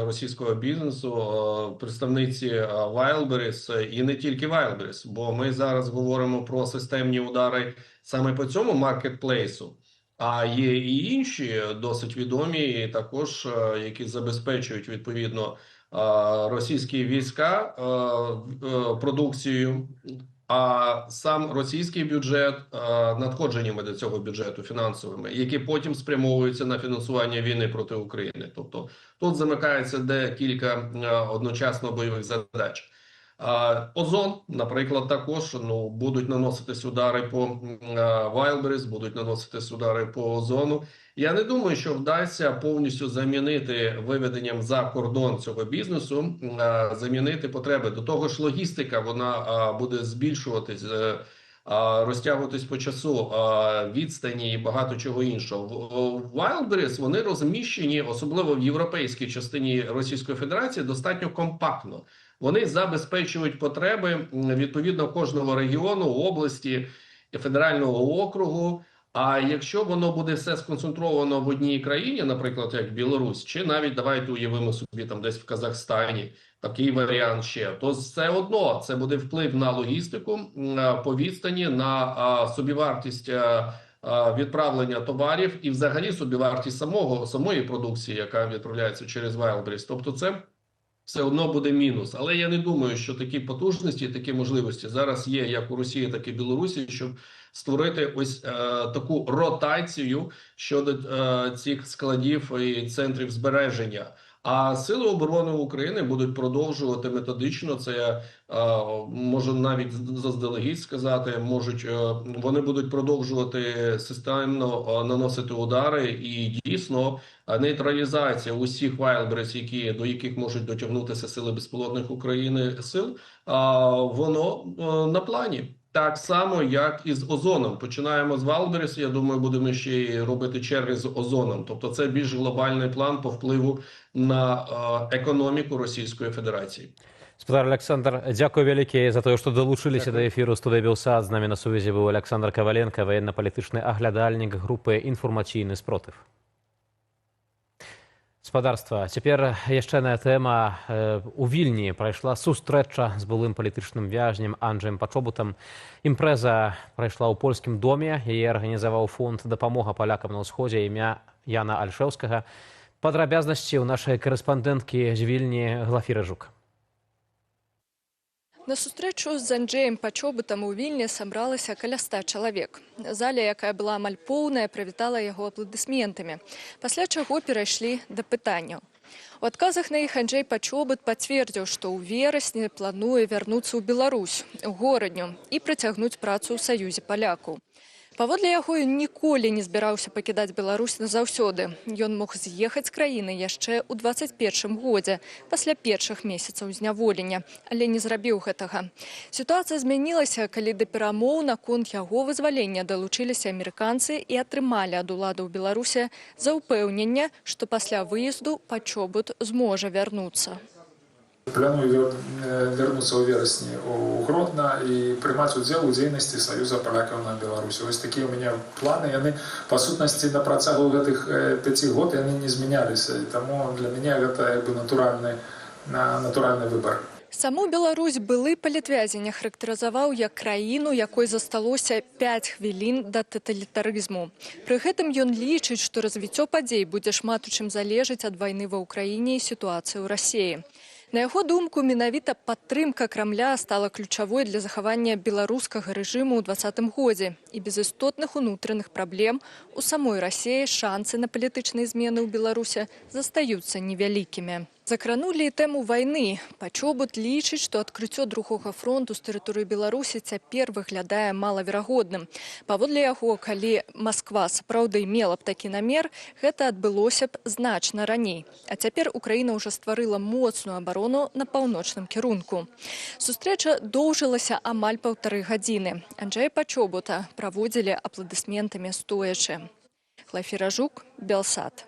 російського бізнесу, представниці Wildberries і не тільки Wildberries, бо ми зараз говоримо про системні удари саме по цьому маркетплейсу. А є і інші досить відомі, також, які забезпечують, відповідно, російські війська продукцією, а сам російський бюджет надходженнями до цього бюджету фінансовими, які потім спрямовуються на фінансування війни проти України. Тобто тут замикається декілька одночасно бойових задач. Озон, наприклад, також будуть наноситись удари по Wildberries, будуть наноситись удари по Озону. Я не думаю, що вдасться повністю замінити виведенням за кордон цього бізнесу, замінити потреби. До того ж, логістика, вона буде збільшуватись, розтягуватись по часу, відстані і багато чого іншого. Wildberries, вони розміщені, особливо в європейській частині Російської Федерації, достатньо компактно. Вони забезпечують потреби, відповідно, кожного регіону, області, федерального округу. А якщо воно буде все сконцентровано в одній країні, наприклад, як Білорусь, чи навіть, давайте уявимо собі, там десь в Казахстані, такий варіант ще, то все одно це буде вплив на логістику по відстані, на собівартість відправлення товарів і взагалі собівартість самої продукції, яка відправляється через Wildberries. Тобто це все одно буде мінус. Але я не думаю, що такі потужності, такі можливості зараз є як у Росії, так і Білорусі, щоб створити ось таку ротацію щодо цих складів і центрів збереження. А Сили оборони України будуть продовжувати методично, це можу навіть заздалегідь сказати, вони будуть продовжувати системно наносити удари, і дійсно нейтралізація усіх Wildberries, до яких можуть дотягнутися Сили безпілотних України сил, воно на плані. Так само, як і з Озоном. Починаємо з Wildberries, я думаю, будемо ще й робити черги з Озоном. Тобто це більш глобальний план по впливу на економіку Російської Федерації. Спадар Александр, дякую вялікі за тое, што далучыліся да эфіру студыі Белсат. З намі на сувязі быў Александр Каваленко, ваенна-палітычны аглядальнік групы «Інфармацыйны спротыв». Спадарства, цяпер яшчэ адна тэма. У Вільні прайшла сустрэча з былым палітычным вязнем Анджэем Пачобутам. Імпрэза прайшла ў польскім доме, яе арганізаваў фонд «Дапамога палякам на ўсходзе» імя Яна Альшэўскага. Падрабязнасці ў нашай корэспандэнткі з Вільні Глафіры Жук. На сустрэчу з Анджэем Пачобутам у Вільні сабралася каля 100 чалавек. Заля, якая была амаль поўная, прывітала яго апладысментамі, пасля чаго перайшлі да пытанняў. У адказах на іх Анджэй Пачобут пацвердзіў, што ў верасні плануе вярнуцца ў Беларусь, у горадню, і працягнуць працу ў Саюзе палякаў. Паводле яго ён ніколі не збіраўся пакідаць Беларусь назаўсёды. Ён мог з'ехаць з краіны яшчэ ў 21 годзе, пасля першых месяцаў зняволення, але не зрабіў гэтага. Сітуацыя змянілася, калі да перамоў наконт яго вызвалення далучыліся амерыканцы і атрымалі ад уладаў Беларусі заўпэўненне, што пасля выезду Пачобут зможа вярнуцца. Планую вярнуцца ў верасні ў Гродна і прымаць удзел у дзейнасці Саюза палякаў на Беларусі. Вось такія ў мяне планы, яны па сутнасці на працягу гэтых 5 год яны не змяняліся, і таму для мяне гэта натуральны выбар. Саму Беларусь былы палітвязень ахарактарызаваў як краіну, якой засталося 5 хвілін да таталітарызму. Пры гэтым ён лічыць, што развіццё падзей будзе шмат у чым залежыць ад вайны ва ўкраіне і сітуацыі ў Расіі. На яго думку, менавіта падтрымка Крамля стала ключавой для захавання беларускага рэжыму ў 2020 годзе. І без істотных унутраных праблем у самой Расіі шансы на палітычныя змены ў Беларуси застаюцца невялікімі. Закранулі і тэму вайны. Пачобут лічыць, што адкрыццё другога фронту з тэрыторыі Беларусі цяпер выглядае малаверагодным. Паводле яго, калі Масква сапраўды мела б такі намер, гэта адбылося б значна раней. А цяпер Украіна ўжо стварыла моцную абарону на паўночным кірунку. Сустрэча доўжылася амаль 1,5 гадзіны. Анджэй Пачобута праводзілі апладысментамі стоячы. Глафіра Жук, Белсат.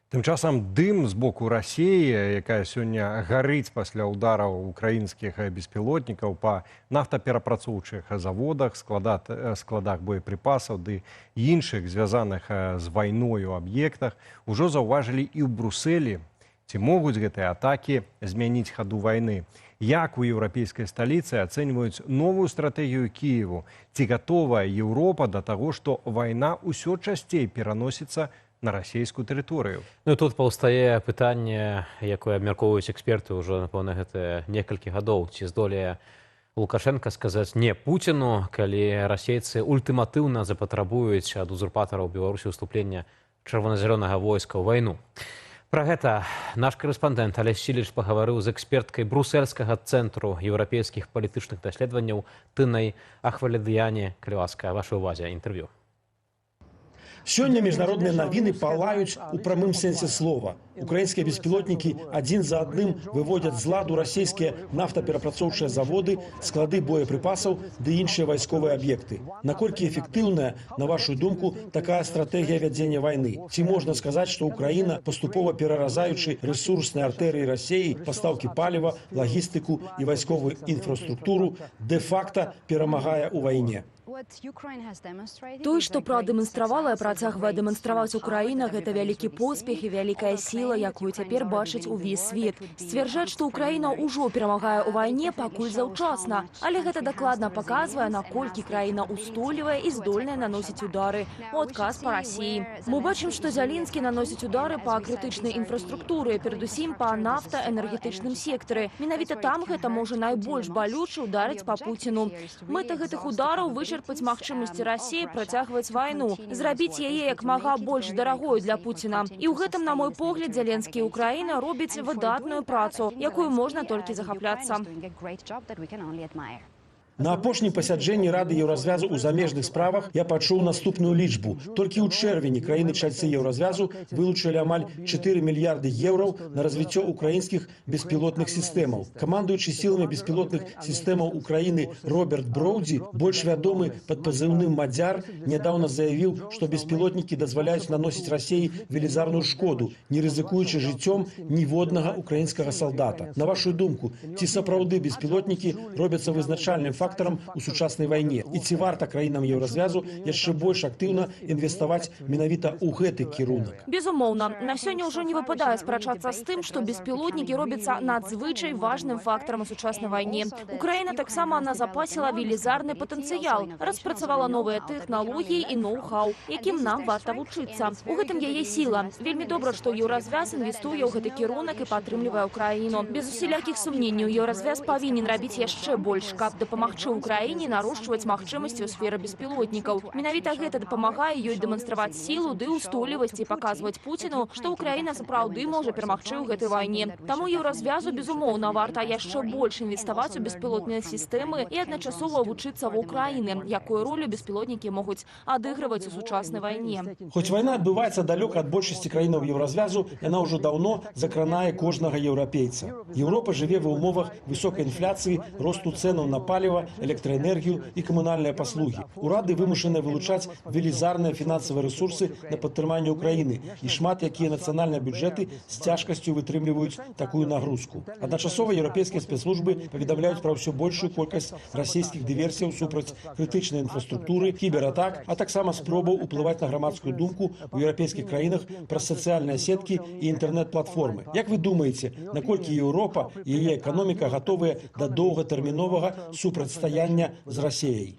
Тым часам дым з боку Расіі, якая сёння гарыць пасля ўдараў украінскіх беспілотнікаў па нафтаперапрацоўчых заводах, складах боепрыпасаў ды іншых звязаных з вайною аб'ектах, ужо заўважылі і ў Брусэлі. Ці могуць гэтыя атакі змяніць хаду вайны? Як у еўрапейскай сталіцы ацэньваюць новую стратэгію Кіеву? Ці гатовая Еўропа да таго, што вайна ўсё часцей пераносіцца на расійскую тэрыторыю? Ну і тут паўстае пытанне, якое абмяркоўваюць эксперты ўжо, напэўна, гэта некалькі гадоў. Ці здолее Лукашенка сказаць не Пуціну, калі расейцы ультыматыўна запатрабуюць ад узурпатараў Беларусі ўступлення чырвона-зялёнага войска ў вайну. Пра гэта наш корэспандэнт Алесь Сіліч пагаварыў з эксперткай брусельскага цэнтру еўрапейскіх палітычных даследаванняў Тынай Ахваледыяне. Калі ласка, вашай увазе інтэрв'ю. Сёння міжнародныя навіны палаюць у прамым сэнсе слова. Украінскія беспілотнікі адзін за адным выводзяць з ладу расійскія нафтаперапрацоўчыя заводы, склады боепрыпасаў ды іншыя вайсковыя аб'екты. Наколькі эфектыўная, на вашу думку, такая стратэгія вядзення вайны? Ці можна сказаць, што Украіна, паступова пераразаючы рэсурсныя артэрыі Расіі, пастаўкі паліва, лагістыку і вайсковую інфраструктуру, дэ-факта перамагае ў вайне? Той, што прадэманстравала і працягвае дэманстраваць Украіна, гэта вялікі поспех і вялікая сіла, якую цяпер бачыць увесь свет. Сцвярджаць, што Украіна ўжо перамагае ў вайне, пакуль заўчасна. Але гэта дакладна паказвае, наколькі краіна устойлівая і здольная наносіць удары у адказ па Расіі. Мы бачым, што Зялінскі наносіць удары па крытычнай інфраструктуры, перадусім па нафтаэнергетычным сектары. Менавіта там гэта можа найбольш балюча ударыць па Пуціну. Мэта гэтых удараў вычерпаць магчымасці Расіі працягваць вайну, зрабіць яе як мага больш дарагою для Пуціна. І ў гэтым, на мой погляд, Зеленскі і Украіна робяць выдатную працу, якую можна толькі захапляцца. На апошнім пасяджэнні Рады Еўразвязу ў замежных справах я пачуў наступную лічбу. Толькі ў чэрвені краіны-чальцы Еўразвязу вылучылі амаль 4 мільярды еўраў на развіццё украінскіх беспілотных сістэмаў. Камандуючы сіламі беспілотных сістэмаў Украіны Роберт Броўдзі, больш вядомы пад пазыўным «Мадзяр», нядаўна заявіў, што беспілотнікі дазваляюць наносіць Расіі велізарную шкоду, не рызыкуючы жыццём ніводнага украінскага салдата. На вашу думку, ці сапраўды беспілотнікі робяцца вызначальным фактарам у сучаснай вайне? І ці варта краінам Еўразвязу яшчэ больш актыўна інвеставаць менавіта ў гэты кірунак? Безумоўна, на сёння ўжо не выпадае спрачацца з тым, што беспілотнікі робяцца надзвычай важным фактарам у сучаснай вайне. Украіна таксама назапасіла велізарны патэнцыял, распрацавала новыя тэхналогіі і ноу-хау, якім нам варта вучыцца. У гэтым яе сіла. Вельмі добра, што Еўразвяз інвестуе ў гэты кірунак і падтрымлівае Украіну. Без усялякіх сумненняў, Еўразвяз павінен рабіць яшчэ больш, каб дапамагчы Украіне нарошчваць магчымасці ў сферы беспілотнікаў. Менавіта гэта дапамагае ёй дэманстраваць сілу ды ўстойлівасць і паказваць Пуціну, што Украіна сапраўды можа перамагчы ў гэтай вайне. Таму Еўразвязу, безумоўна, варта яшчэ больш інвеставаць у беспілотныя сістэмы і адначасова вучыцца ва Украіны, якую ролю беспілотнікі могуць адыгрываць у сучаснай вайне. Хоць вайна адбываецца далёка ад большасці краінаў Еўразвязу, яна ўжо даўно закранае кожнага еўрапейца. Еўропа жыве ва ўмовах высокай інфляцыі, росту цэнаў на паліва, электраэнергію і камунальныя паслугі. Урады вымушаныя вылучаць велізарныя фінансавыя рэсурсы на падтрыманне Украіны, і шмат якія нацыянальныя бюджэты з цяжкасцю вытрымліваюць такую нагрузку. Адначасова еўрапейскія спецслужбы паведамляюць пра ўсё большую колькасць расійскіх дыверсіяў супраць крытычнай інфраструктуры, кібератак, а таксама спробаў уплываць на грамадскую думку ў еўрапейскіх краінах праз сацыяльныя сеткі і інтэрнэт-платформы. Як вы думаеце, наколькі Еўропа і яе эканоміка гатовыя да доўгатэрміновага супрацьстаяння з Расіяй?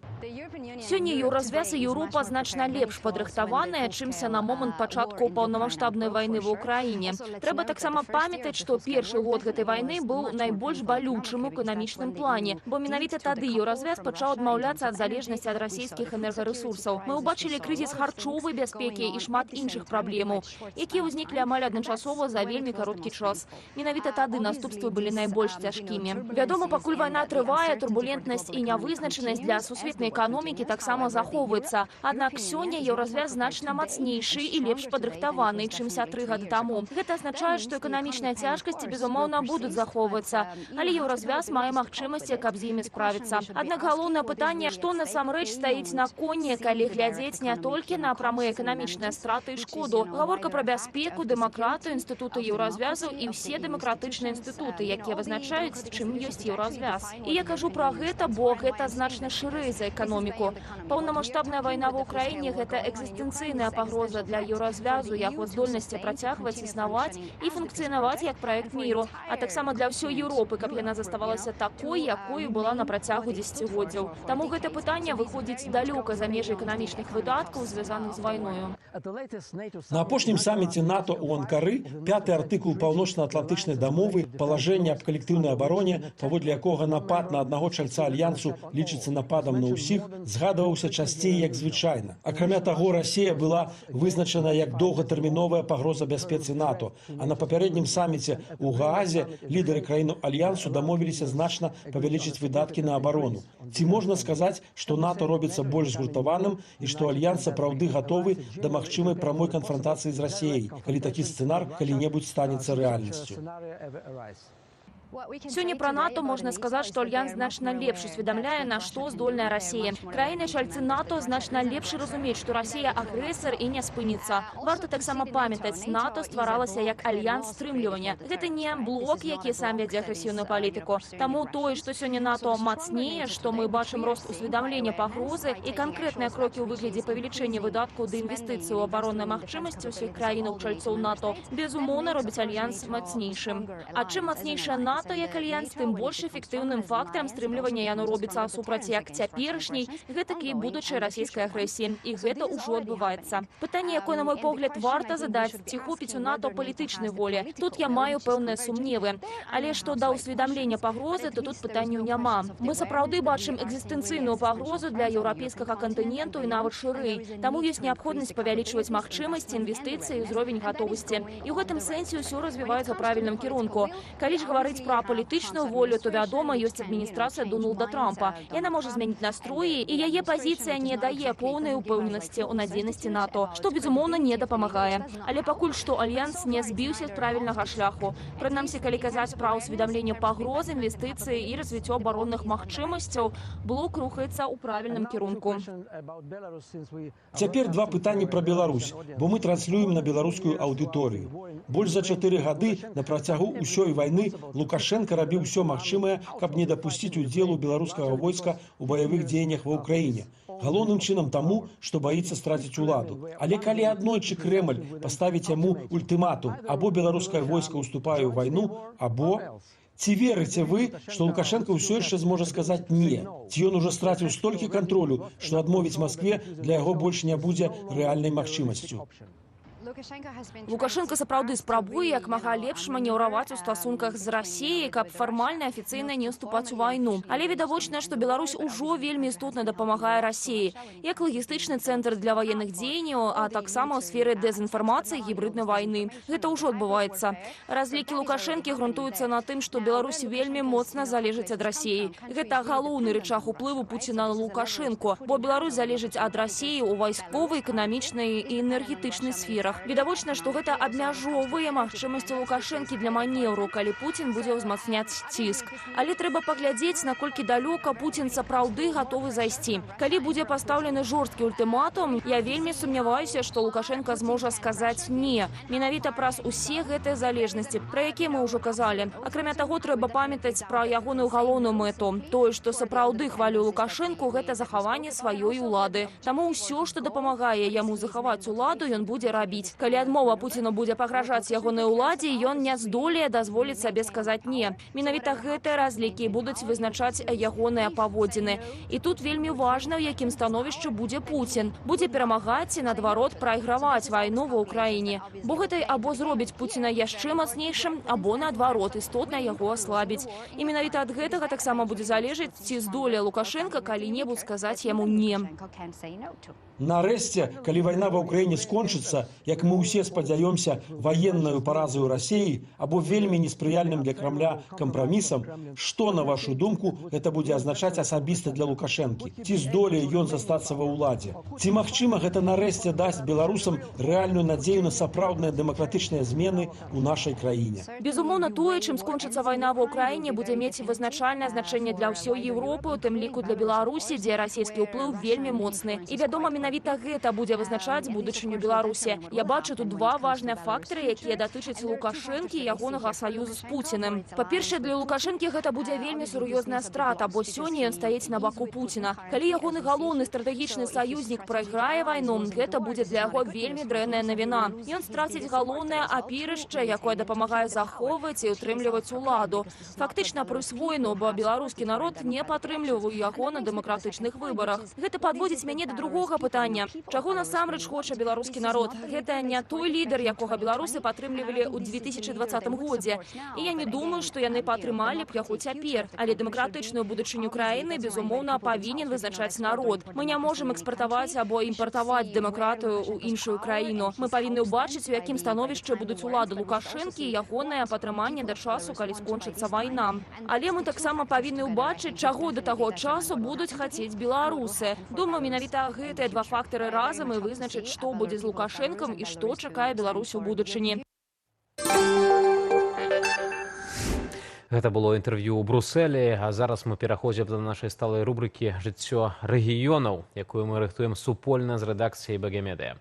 Сёння еўразвяз і Еўропа значна лепш падрыхтаваныя, чымся на момант пачатку паўнамаштабнай вайны ва ўкраіне. Трэба таксама памятаць, што першы год гэтай вайны быў найбольш балючым у эканамічным плане, бо менавіта тады еўразвяз пачаў адмаўляцца ад залежнасці ад расійскіх энергарэсурсаў. Мы ўбачылі крызіс харчовай бяспекі і шмат іншых праблемаў, якія ўзніклі амаль адначасова за вельмі кароткі час. Менавіта тады наступствы былі найбольш цяжкімі. Вядома, пакуль вайна трывае, турбулентнасць і нявызначанасць для сусветнай эканомікі таксама захоўваецца. Аднак сёння еўразвяз значна мацнейшы і лепш падрыхтаваны, чымся 3 гады таму. Гэта азначае, што эканамічныя цяжкасці, безумоўна, будуць захоўвацца, але еўразвяз мае магчымасці, каб з імі справіцца. Аднак галоўнае пытанне, што насамрэч стаіць на коне, калі глядзець не толькі на прамыя эканамічныя страты і шкоду. Гаворка пра бяспеку, дэмакратыю, інстытуты еўразвязу і ўсе дэмакратычныя інстытуты, якія вызначаюць, чым ёсць еўразвяз. І я кажу пра гэта, бо гэта значна шырэй за эканоміку. Паўнамаштабная вайна ва ўкраіне – гэта экзістэнцыйная пагроза для еўразвязу, яго здольнасці працягваць існаваць і функцыянаваць як праект міру, а таксама для ўсёй Еўропы, каб яна заставалася такой, якою была на працягу дзесяцігоддзяў. Таму гэта пытанне выходзіць далёка за межы эканамічных выдаткаў, звязаных з вайною. На апошнім саміце НАТО ў Анкары 5-й артыкул паўночна-атлантычнай дамовы «Палажэнне аб калектыўнай абароне», паводле якога напад на аднаго чальца альянсу лічыцца нападам на ўсіх, згадваўся часцей, як звычайна. Акрамя таго, Расія была вызначана як доўгатэрміновая пагроза бяспецы НАТО, а на папярэднім саміце ў Гаазе лідары краін альянсу дамовіліся значна павялічыць выдаткі на абарону. Ці можна сказаць, што НАТО робіцца больш згуртаваным і што альянс сапраўды гатовы да магчымай прамой канфрантацыі з Расіяй, калі такі сцэнар калі-небудзь станецца рэальнасцю? Сёння пра НАТО можна сказаць, што альянс значна лепш усведамляе, на што здольная Расія. Краіны-чальцы НАТО значна лепш разумеюць, што Расія агрэсар і не спыніцца. Варта таксама памятаць, НАТО стваралася як альянс стрымлівання. Гэта не блок, які сам вядзе агрэсіўную палітыку. Таму тое, што сёння НАТО мацнее, што мы бачым рост усведамлення пагрозы і канкрэтныя крокі ў выглядзе павелічэння выдаткаў да інвестыцый у абаронныя магчымасці ўсіх краінаў-чальцоў НАТО, безумоўна, робіць альянс мацнейшым. А чым мацнейшая НАТО, як альянс, тым больш эфектыўным фактарам стрымлівання яно робіцца супраць як цяперашняй, гэтак і будучай расійскай агрэсіі. І гэта ўжо адбываецца. Пытанне, якое, на мой погляд, варта задаць, ці хопіць у НАТО палітычнай волі. Тут я маю пэўныя сумневы. Але што да ўсведамлення пагрозы, то тут пытанняў няма. Мы сапраўды бачым экзістэнцыйную пагрозу для еўрапейскага кантыненту і нават шырэй. Таму ёсць неабходнасць павялічваць магчымасці, інвестыцыі і ўзровень гатовасці. І ў гэтым сэнсе ўсё развіваецца ў правільным кірунку. Калі ж гаварыць пра палітычную волю, то, вядома, ёсць адміністрацыя Дональда Трампа. Яна можа змяніць настроі, і яе пазіцыя не дае поўнай упэўненасці ў надзейнасці НАТО, што, безумоўна, не дапамагае. Але пакуль што альянс не збіўся з правільнага шляху. Прынамсі, калі казаць пра ўсведамленне пагроз, інвестыцыі і развіццё абаронных магчымасцяў, блок рухаецца ў правільным кірунку. Цяпер два пытанні пра Беларусь, бо мы транслюем на беларускую аўдыторыю. Больш за 4 гады на працягу ўсёй вайны Лукашенко рабіў усё магчымае, каб не дапусціць удзелу беларускага войска ў баявых дзеяннях ва ўкраіне. Галоўным чынам таму, што баіцца страціць уладу. Але калі аднойчы Крэмль паставіць яму ультыматум, або беларускае войска ўступае ў вайну, або... Ці верыце вы, што Лукашенко ўсё яшчэ зможа сказаць «не»? Ці ён ужо страціў столькі кантролю, што адмовіць Маскве для яго больш не будзе рэальнай магчымасцю? Лукашенко сапраўды спрабуе як мага лепш манеўраваць у стасунках з Расіяй, каб фармальна і афіцыйна не ўступаць у вайну. Але відавочна, што Беларусь ужо вельмі істотна дапамагае Расіі, як лагістычны цэнтр для ваенных дзеянняў, а таксама ў сферы дэзінфармацыі і гібриднай вайны. Гэта ўжо адбываецца. Разлікі Лукашэнкі грунтуюцца на тым, што Беларусь вельмі моцна залежыць ад Расіі. Гэта галоўны рычаг уплыву Пуціна на Лукашэнку, бо Беларусь залежыць ад Расіі ў вайсковай, эканамічнай і энергетычнай сферах. Відавочна, што гэта абмяжоўвае магчымасці Лукашэнкі для манеўру, калі Пуцін будзе ўзмацняць ціск. Але трэба паглядзець, наколькі далёка Пуцін сапраўды гатовы зайсці. Калі будзе пастаўлены жорсткі ультыматум, я вельмі сумняваюся, што Лукашенко зможа сказаць «не». Менавіта праз усе гэтыя залежнасці, пра якія мы ўжо казалі. Акрамя таго, трэба памятаць пра ягоную галоўную мэту. Тое, што сапраўды хвалю Лукашэнку, гэта захаванне сваёй улады. Таму ўсё, што дапамагае яму захаваць уладу, ён будзе рабіць. зрабіць. Калі адмова Пуціну будзе пагражаць ягонай уладзе, ён не здолее дазволіць сабе сказаць «не». Менавіта гэтыя разлікі будуць вызначаць ягоныя паводзіны. І тут вельмі важна, у якім становішчы будзе Пуцін. Будзе перамагаць ці, наадварот, прайграваць вайну ва ўкраіне. Бо гэта або зробіць Пуціна яшчэ мацнейшым, або, наадварот, істотна яго аслабіць. І менавіта ад гэтага таксама будзе залежаць, ці здолее Лукашенко калі-небудзь сказаць яму «не». Нарэшце, калі вайна ва ўкраіне скончыцца, як мы ўсе спадзяёмся, ваеннаю паразаю Расіі або вельмі неспрыяльным для Крамля кампрамісам, што, на вашу думку, гэта будзе азначаць асабіста для Лукашэнкі? Ці здолее ён застацца ва ўладзе? Ці магчыма гэта нарэшце дасць беларусам рэальную надзею на сапраўдныя дэмакратычныя змены ў нашай краіне? Безумоўна, тое, чым скончыцца вайна ва ўкраіне, будзе мець вызначальнае значэнне для ўсёй Еўропы, у тым ліку для Беларусі, дзе расійскі ўплыў вельмі моцны. І, вядома, менавіта гэта будзе вызначаць будучыню Беларусі. Я бачу тут два важныя фактары, якія датычаць Лукашэнкі і ягонага саюзу з Пуціным. Па-першае, для Лукашэнкі гэта будзе вельмі сур'ёзная страта, бо сёння ён стаіць на баку Пуціна. Калі ягоны галоўны стратэгічны саюзнік прайграе вайну, гэта будзе для яго вельмі дрэнная навіна. Ён страціць галоўнае апірышча, якое дапамагае захоўваць і утрымліваць уладу. Фактычна прысвоену, бо беларускі народ не падтрымліваў яго на дэмакратычных выбарах. Гэта падводзіць мяне да другога пытання. Чаго насамрэч хоча беларускі народ? Гэта не той лідар, якога беларусы падтрымлівалі ў 2020 годзе. І я не думаю, што яны падтрымалі б яго цяпер. Але дэмакратычную будучыню краіны, безумоўна, павінен вызначаць народ. Мы не можам экспартаваць або імпартаваць дэмакратыю ў іншую краіну. Мы павінны ўбачыць, у якім становішчы будуць улады Лукашэнкі і ягонае падтрыманне да часу, калі скончыцца вайна. Але мы таксама павінны ўбачыць, чаго да таго часу будуць хацець беларусы. Думаю, менавіта гэтыя два фактары разам і вызначыць, што будзе з Лукашэнкам і што чакае Беларусь у будучыні. Гэта было інтэрв'ю ў Брусэлі, а зараз мы пераходзім да нашай сталай рубрыкі «Жыццё рэгіёнаў», якую мы рыхтуем супольна з рэдакцыяй БГ-медыя.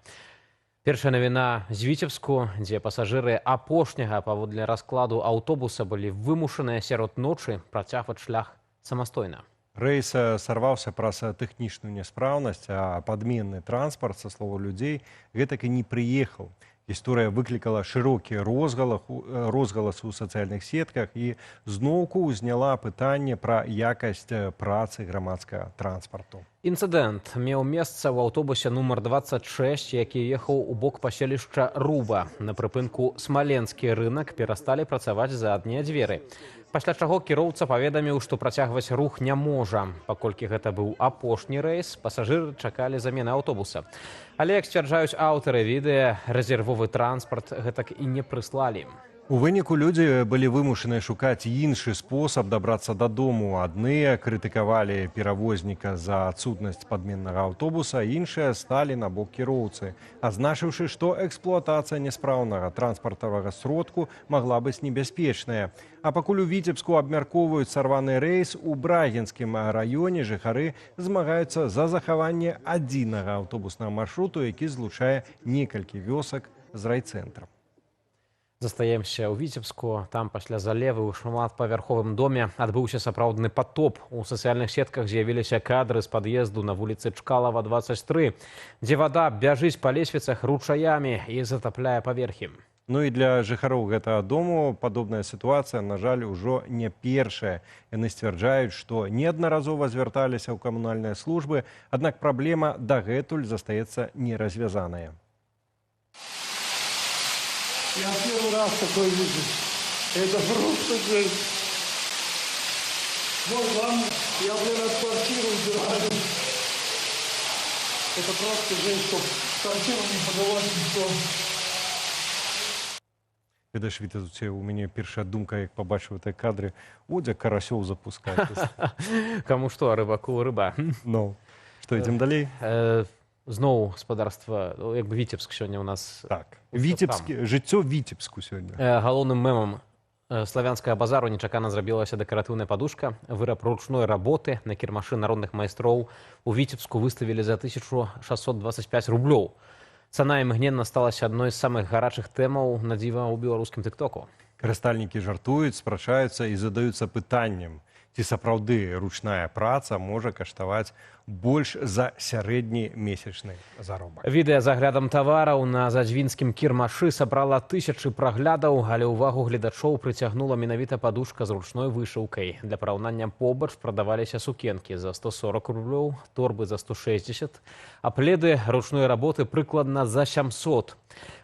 Першая навіна з Віцебску, дзе пасажыры апошняга паводле раскладу аўтобуса былі вымушаныя сярод ночы працягваць шлях самастойна. Рэйс сарваўся праз тэхнічную няспраўнасць, а падменны транспарт, са словаў людзей, гэтак і не прыехаў. Гісторыя выклікала шырокі розгалас у сацыяльных сетках і зноўку ўзняла пытанне пра якасць працы грамадскага транспарту. Інцыдэнт меў месца ў аўтобусе нумар 26, які ехаў у бок паселішча Руба. На прыпынку Смаленскі рынак перасталі працаваць заднія дзверы. Пасля чаго кіроўца паведаміў, што працягваць рух не можа. Паколькі гэта быў апошні рэйс, пасажыры чакалі замены аўтобуса. Але, як сцвярджаюць аўтары відэа, рэзервовы транспарт гэтак і не прыслалі. У выніку людзі былі вымушаныя шукаць іншы спосаб дабрацца дадому. Адныя крытыкавалі перавозніка за адсутнасць падменнага аўтобуса, іншыя сталі на бок кіроўцы, азначыўшы, што эксплуатацыя няспраўнага транспартавага сродку магла быць небяспечная. А пакуль у Віцебску абмяркоўваюць сарваны рэйс, у Брагінскім раёне жыхары змагаюцца за захаванне адзінага аўтобуснага маршруту, які злучае некалькі вёсак з райцэнтрам. Застаемся ў Віцебску. Там пасля залевы ў шматпавярховым доме адбыўся сапраўдны патоп. У сацыяльных сетках з'явіліся кадры з пад'езду на вуліцы Чкалава, 23, дзе вада бяжыць па лесвіцах ручаямі і затапляе паверхі. Ну і для жыхароў гэтага дому падобная сітуацыя, на жаль, ужо не першая. Яны сцвярджаюць, што неаднаразова звярталіся ў камунальныя службы, аднак праблема дагэтуль застаецца неразвязаная. Я первый раз такой вижу. Это просто жесть. Вот вам, я, от квартиру убираю. Это просто жесть, чтоб в квартиру не подавать никто. Ведаеш, Віта, у мяне першая думка, як пабачыў гэтыя кадры, Одзя карасёў запускаць. Каму што, рыбаку рыба. Ну, што, ідзем далей? Зноў гаспадарства, як бы Віцебск сёння ў нас... Так, жыццё Віцебску сёння. Галоўным мемам славянскага базару нечакана зрабілася дэкаратыўная падушка. Выраб ручной работы на кірмашы народных майстроў у Віцебску выставілі за 1625 рублёў. Цана імгненна сталася адной з самых гарачых тэмаў на дзіва ў беларускім тыктоку. Карыстальнікі жартуюць, спрачаюцца і задаюцца пытаннем, ці сапраўды ручная праца можа каштаваць больш за сярэдні месячны заробак. Відэа з аглядам тавараў на задзвінскім кірмашы сабрала тысячы праглядаў, але ўвагу гледачоў прыцягнула менавіта падушка з ручной вышыўкай. Для параўнання побач прадаваліся сукенкі за 140 рублёў, торбы за 160, а пледы ручной работы прыкладна за 700.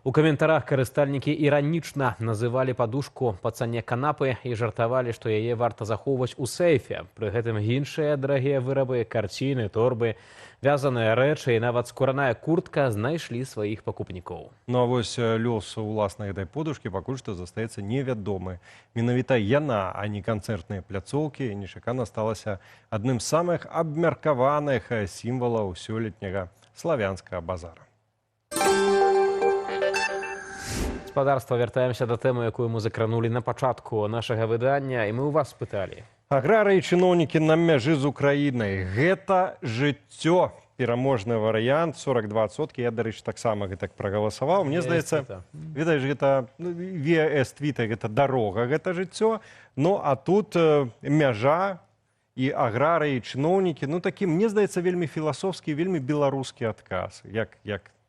У каментарах карыстальнікі іранічна называлі падушку па цане канапы і жартавалі, што яе варта захоўваць у сейфе. Пры гэтым іншыя дарагія вырабы, карціны, торбы, вязаныя рэчы і нават скураная куртка знайшлі сваіх пакупнікоў. Ну а вось лёс уласнай гэтай подушкі пакуль што застаецца невядомы. Менавіта яна, а не канцэртныя пляцоўкі, нечакана сталася адным з самых абмеркаваных сімвалаў сёлетняга славянскага базара. Гаспадарства, вяртаемся да тэмы, якую мы закранулі на пачатку нашага выдання, і мы ў вас спыталі. Аграры і чыноўнікі на мяжы з Украінай. Гэта жыццё. Пераможны варыянт, 42%. Я, дарэчы, таксама гэтак прагаласаваў. Мне здаецца, ведаеш, гэта ВС-твіта, гэта дарога, гэта жыццё. Ну, а тут мяжа і аграры і чыноўнікі. Ну, такі, мне здаецца, вельмі філасофскі, вельмі беларускі адказ.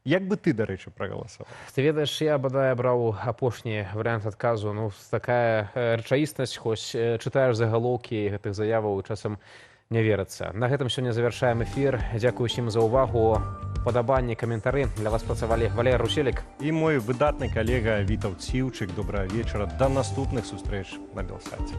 Як бы ты, дарэчы, прагаласаваў? Ты ведаеш, я бадай браў апошні варыянт адказу. Ну, такая рэчаіснасць, хоць чытаеш загалоўкі гэтых заяваў, часам не верыцца. На гэтым сёння завяршаем эфір. Дзякую усім за ўвагу. Падабанні, каментары. Для вас працавалі Валерый Руселік і мой выдатны калега Вітаўт Сіўчык. Добрага вечара. Да наступных сустрэч на Белсаце.